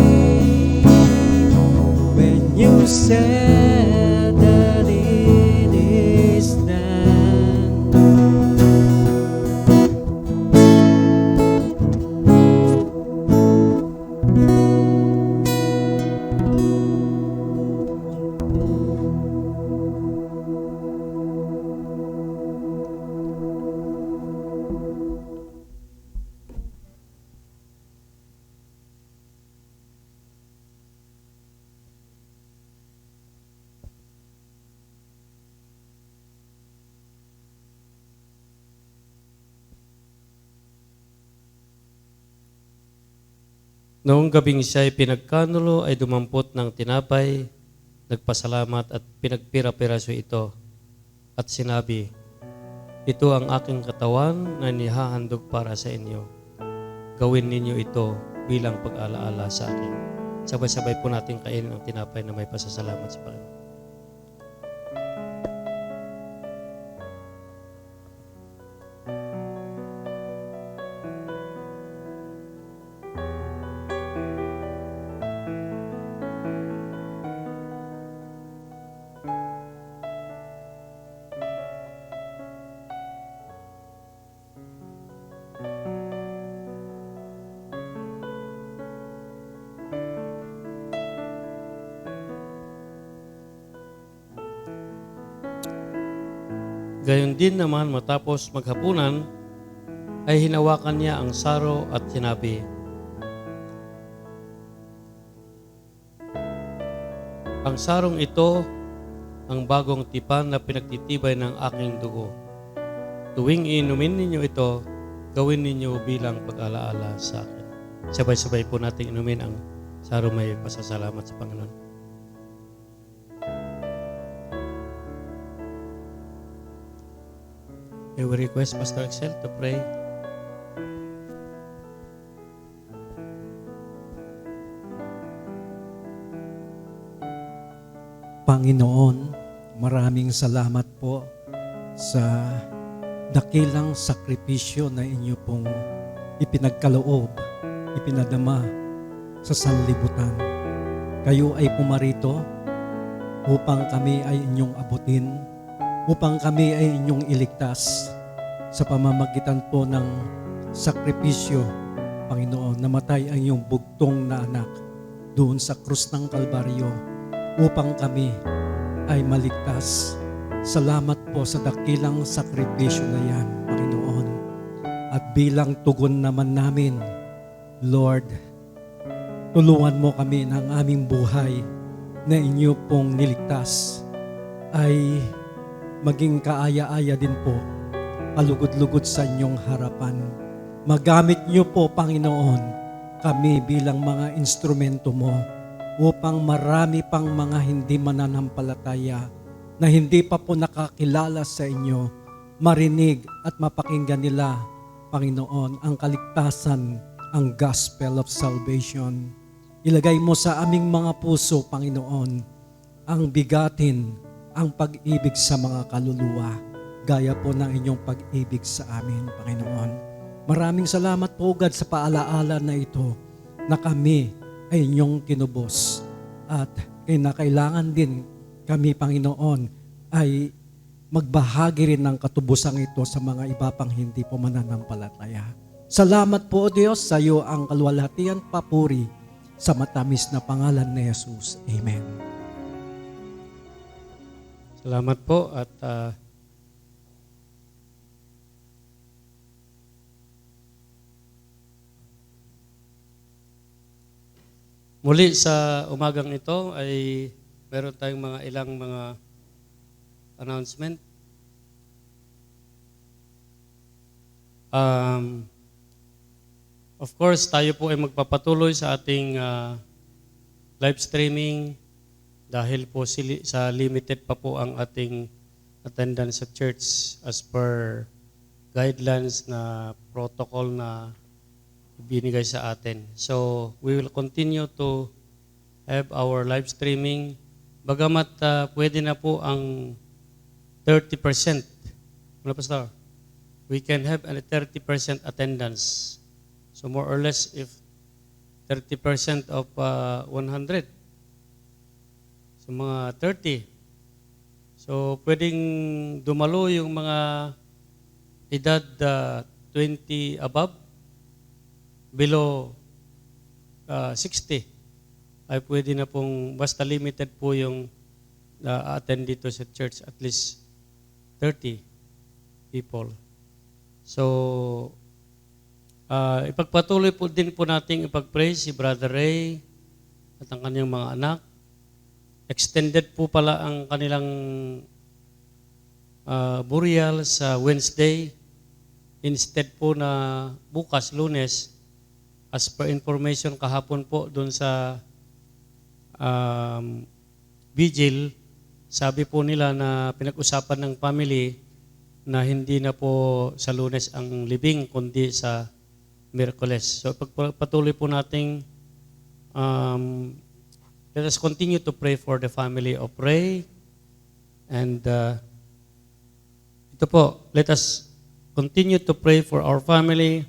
when you said that it is done. Noong gabing siya ay pinagkanulo ay dumampot ng tinapay, nagpasalamat at pinagpira-piraso ito at sinabi, ito ang aking katawan na nihahandog para sa inyo. Gawin ninyo ito bilang pag-alaala sa akin. Sabay-sabay po natin kainin ang tinapay na may pasasalamat sa Panginoon. Gayon din naman matapos maghapunan, ay hinawakan niya ang saro at sinabi, "Ang sarong ito, ang bagong tipan na pinagtitibay ng aking dugo. Tuwing inumin ninyo ito, gawin ninyo bilang pag-alaala sa akin." Sabay-sabay po natin inumin ang saro may pasasalamat sa Panginoon. I will request Pastor Excel to pray. Panginoon, maraming salamat po sa dakilang sakripisyo na inyo pong ipinagkaloob, ipinadama sa sanlibutan. Kayo ay pumarito upang kami ay inyong abutin, upang kami ay inyong iligtas sa pamamagitan po ng sakripisyo, Panginoon, namatay ang iyong bugtong na anak doon sa krus ng Kalbaryo upang kami ay maligtas. Salamat po sa dakilang sakripisyo na yan, Panginoon. At bilang tugon naman namin, Lord, tulungan mo kami ng aming buhay na inyo pong niligtas ay maging kaaya-aya din po, kalugod-lugod sa inyong harapan. Magamit niyo po, Panginoon, kami bilang mga instrumento mo upang marami pang mga hindi mananampalataya na hindi pa po nakakilala sa inyo, marinig at mapakinggan nila, Panginoon, ang kaligtasan, ang gospel of salvation. Ilagay mo sa aming mga puso, Panginoon, ang bigatin, ang pag-ibig sa mga kaluluwa, gaya po ng inyong pag-ibig sa amin, Panginoon. Maraming salamat po, God, sa paalaala na ito na kami ay inyong kinubos at kinakailangan din kami, Panginoon, ay magbahagi rin ng katubusang ito sa mga iba pang hindi po mananampalataya. Salamat po, Diyos, sa iyo ang kaluwalhatian, papuri sa matamis na pangalan ni Jesus. Amen. Salamat po at muli sa umagang ito ay meron tayong ilang mga announcement. Of course, tayo po ay magpapatuloy sa ating live streaming dahil po sa limited pa po ang ating attendance sa church as per guidelines na protocol na binigay sa atin. So, we will continue to have our live streaming. Bagamat pwede na po ang 30%. Ano, Pastor? We can have a 30% attendance. So, more or less, if 30% of 100, so mga 30. So, pwedeng dumalo yung mga edad 20 above, below 60. Ay pwede na pong, basta limited po yung attend dito sa church, at least 30 people. So, ipagpatuloy po din po nating ipag-pray si Brother Ray at ang kanyang mga anak. Extended po pala ang kanilang burial sa Wednesday. Instead po na bukas, Lunes, as per information kahapon po doon sa vigil, sabi po nila na pinag-usapan ng family na hindi na po sa Lunes ang libing, kundi sa Miyerkules. So patuloy po nating let us continue to pray for the family of Ray. And ito po, let us continue to pray for our family,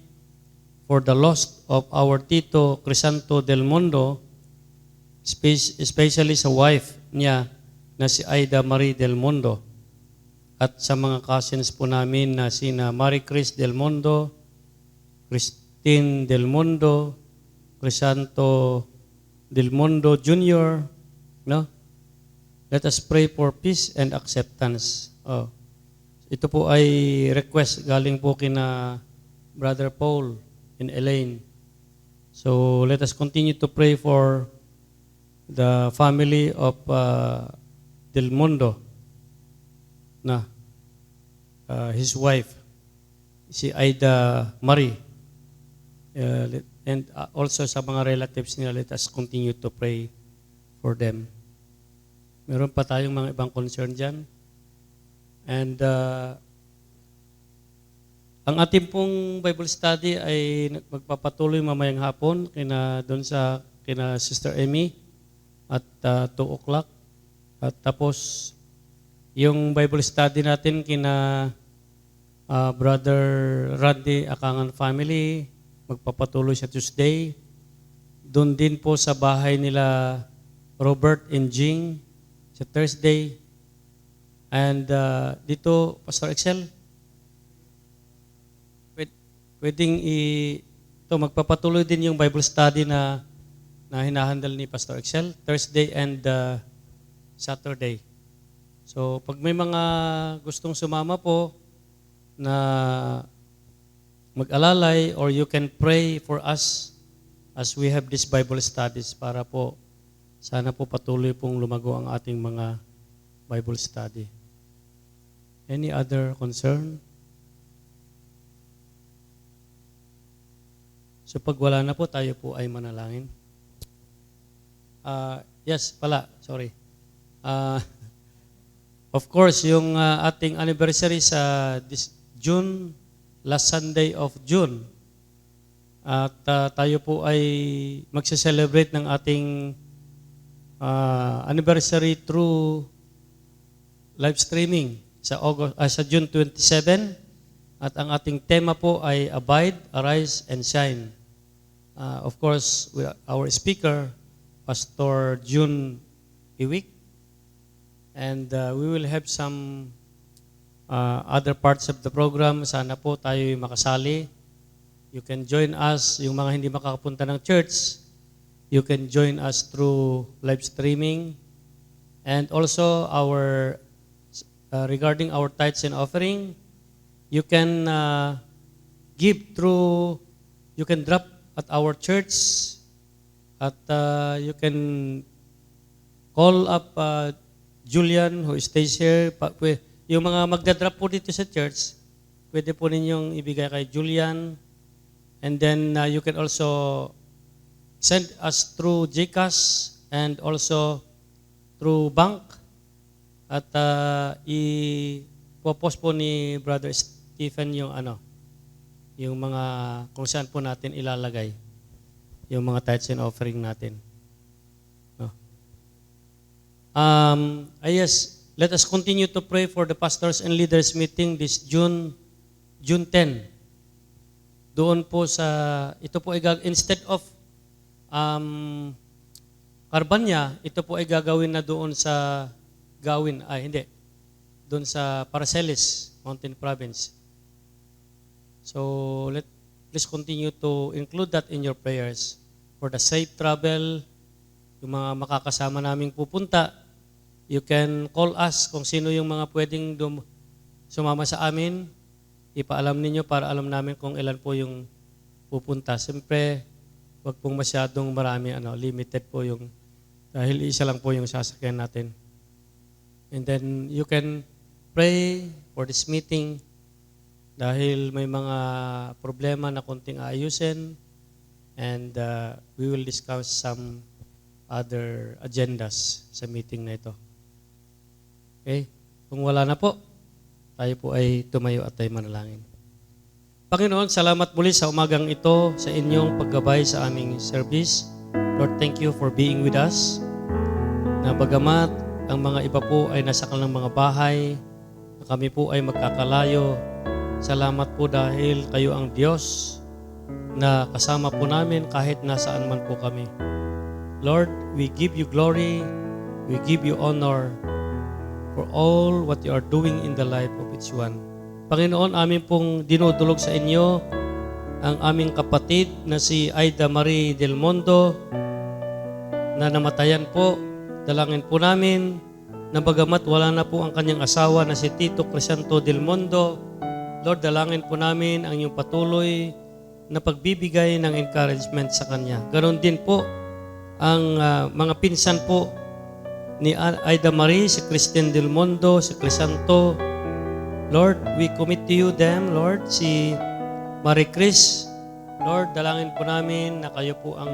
for the loss of our Tito Crisanto Del Mundo, especially sa wife niya na si Aida Marie Del Mundo, at sa mga cousins po namin na sina Marie Chris Del Mundo, Christine Del Mundo, Crisanto Del Mundo Jr., no? Let us pray for peace and acceptance. Ito po ay request galing po kina Brother Paul and Elaine. So let us continue to pray for the family of Del Mundo, na his wife, si Aida Marie, and also sa mga relatives nila, let us continue to pray for them. Meron pa tayong mga ibang concern dyan. And ang ating pong Bible study ay magpapatuloy mamayang hapon kina Sister Amy at 2 o'clock. At tapos yung Bible study natin kina Brother Randy Akangan family, magpapatuloy sa Tuesday. Doon din po sa bahay nila Robert and Jing sa Thursday. And dito, Pastor Excel, pwedeng magpapatuloy din yung Bible study na hinahandle ni Pastor Excel, Thursday and Saturday. So, pag may mga gustong sumama po na mag-alalay, or you can pray for us as we have this Bible studies para po sana po patuloy pong lumago ang ating mga Bible study. Any other concern? So pag wala na po, tayo po ay manalangin. Yes, pala, sorry. Of course, yung ating anniversary sa this June, last Sunday of June, at tayo po ay magse-celebrate ng ating anniversary through live streaming sa June 27, at ang ating tema po ay Abide, Arise, and Shine. Of course, our speaker, Pastor June Iwik, and we will have some other parts of the program. Sana po tayo makasali. You can join us, yung mga hindi makakapunta ng church, you can join us through live streaming. And also regarding our tithes and offering, you can give through, you can drop at our church, at you can call up Julian who stays here. Yung mga magdadrop po dito sa church, pwede po ninyong ibigay kay Julian. And then you can also send us through GCash and also through bank. At i-post po ni Brother Stephen yung yung mga kung saan po natin ilalagay yung mga tithes and offering natin. Yes, let us continue to pray for the pastors and leaders meeting this June 10. Doon po ito po ay instead of Carbanya, ito po ay gagawin na doon sa doon sa Paracelis, Mountain Province. So please continue to include that in your prayers for the safe travel, yung mga makakasama naming pupunta. You can call us kung sino yung mga pwedeng sumama sa amin. Ipaalam ninyo para alam namin kung ilan po yung pupunta. Siyempre, wag pong masyadong marami, limited po yung, dahil isa lang po yung sasakyan natin. And then you can pray for this meeting dahil may mga problema na konting aayusin, and we will discuss some other agendas sa meeting na ito. Okay? Kung wala na po, tayo po ay tumayo at tayo manalangin. Panginoon, salamat muli sa umagang ito sa inyong paggabay sa aming service. Lord, thank you for being with us. Na bagamat ang mga iba po ay nasa kanilang mga bahay, na kami po ay magkakalayo, salamat po dahil kayo ang Diyos na kasama po namin kahit nasaan man po kami. Lord, we give you glory, we give you honor for all what you are doing in the life of each one. Panginoon, amin pong dinudulog sa inyo ang aming kapatid na si Aida Marie Del Mondo na namatayan po. Dalangin po namin na bagamat wala na po ang kanyang asawa na si Tito Crisanto Del Mondo, Lord, dalangin po namin ang iyong patuloy na pagbibigay ng encouragement sa kanya. Ganon din po ang mga pinsan po ni Aida Marie, si Christine Del Mondo, si Crisanto. Lord, we commit to you them, Lord, si Marie Chris. Lord, dalangin po namin na kayo po ang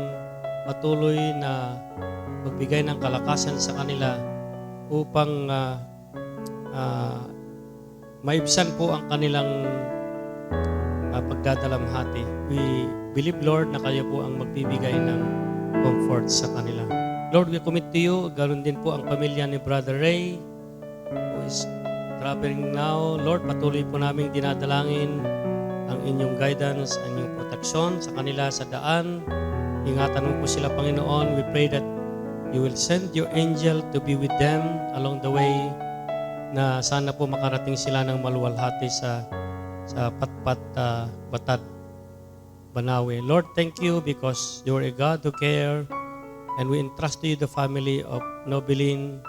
patuloy na magbigay ng kalakasan sa kanila upang maibsan po ang kanilang pagdadalamhati. We believe, Lord, na kayo po ang magbibigay ng comfort sa kanila. Lord, we commit to you, ganoon din po ang pamilya ni Brother Ray, who is traveling now. Lord, patuloy po namin dinadalangin ang inyong guidance, ang inyong proteksyon sa kanila sa daan. Ingatan mo po sila, Panginoon. We pray that you will send your angel to be with them along the way, na sana po makarating sila ng maluwalhati sa Patpat, Batad, Banawe. Lord, thank you because you are a God who care, and we entrust to you the family of Nobilin,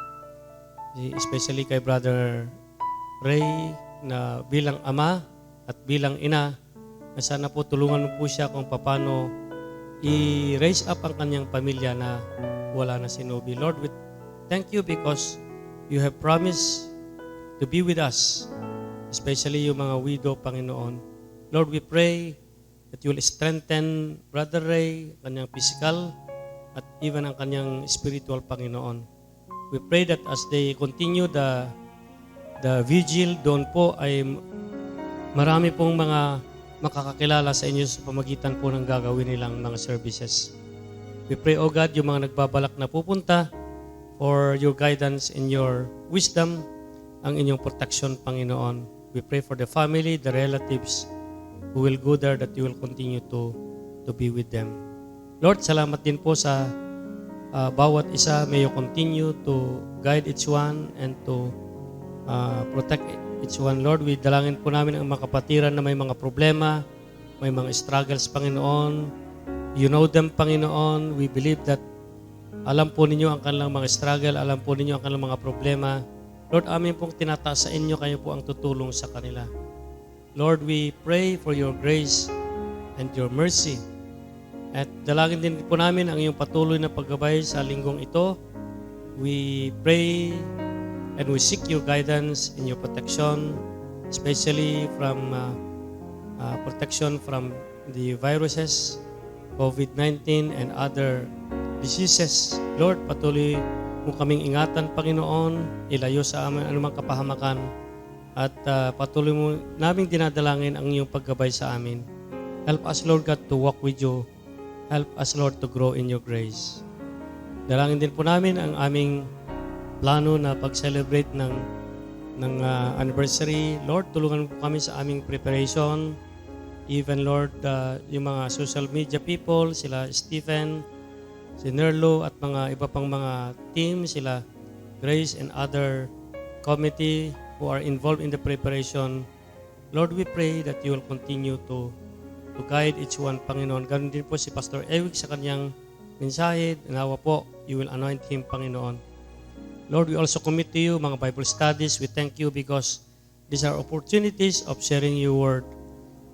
especially kay Brother Ray, na bilang ama at bilang ina, na sana po tulungan mo po siya kung paano i-raise up ang kanyang pamilya na wala na si Nobi. Lord, we thank you because you have promised to be with us, especially yung mga widow, Panginoon. Lord, we pray that you will strengthen Brother Ray, kanyang physical at even ang kanyang spiritual, Panginoon. We pray that as they continue the vigil, doon po ay marami pong mga makakakilala sa inyo sa pamagitan po ng gagawin nilang mga services. We pray, O God, yung mga nagbabalak na pupunta, for your guidance and your wisdom, ang inyong protection, Panginoon. We pray for the family, the relatives who will go there, that you will continue to be with them. Lord, salamat din po sa bawat isa. May you continue to guide each one and to protect each one. Lord, we dalangin po namin ang mga kapatiran na may mga problema, may mga struggles, Panginoon. You know them, Panginoon. We believe that alam po ninyo ang kanilang mga struggle, alam po ninyo ang kanilang mga problema. Lord, amin pong tinataas sa inyo, kayo po ang tutulong sa kanila. Lord, we pray for your grace and your mercy. At dalangin din po namin ang iyong patuloy na paggabay sa linggong ito. We pray and we seek your guidance and your protection, especially from protection from the viruses, COVID-19 and other diseases. Lord, patuloy mo kaming ingatan, Panginoon, ilayo sa amin anumang kapahamakan, at patuloy mo naming dinadalangin ang iyong paggabay sa amin. Help us, Lord God, to walk with you. Help us, Lord, to grow in your grace. Dalangin din po namin ang aming plano na pag-celebrate ng anniversary. Lord, tulungan po kami sa aming preparation. Even, Lord, yung mga social media people, sila Stephen, si Nerlo, at mga iba pang mga team, sila Grace and other committee who are involved in the preparation. Lord, we pray that you will continue to guide each one, Panginoon. Ganun din po si Pastor Ewig sa kanyang mensahe. Nawa po, you will anoint him, Panginoon. Lord, we also commit to you mga Bible studies. We thank you because these are opportunities of sharing your word.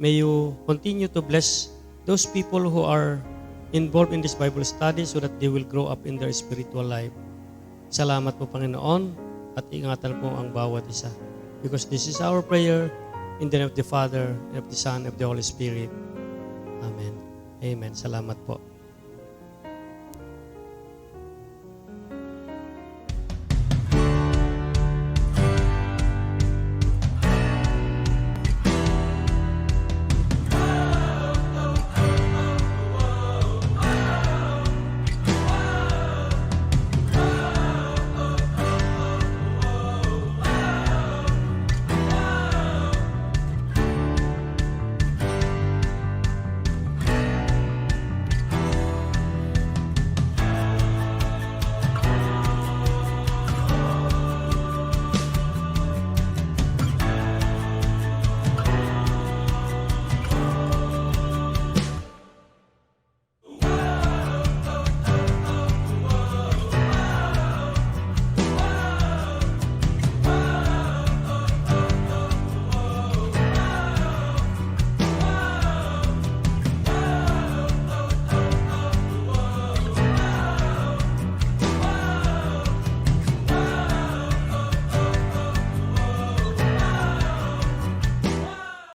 May you continue to bless those people who are involved in this Bible study so that they will grow up in their spiritual life. Salamat po, Panginoon, at ingatan po ang bawat isa. Because this is our prayer in the name of the Father, and of the Son, and of the Holy Spirit. Amen. Amen. Salamat po.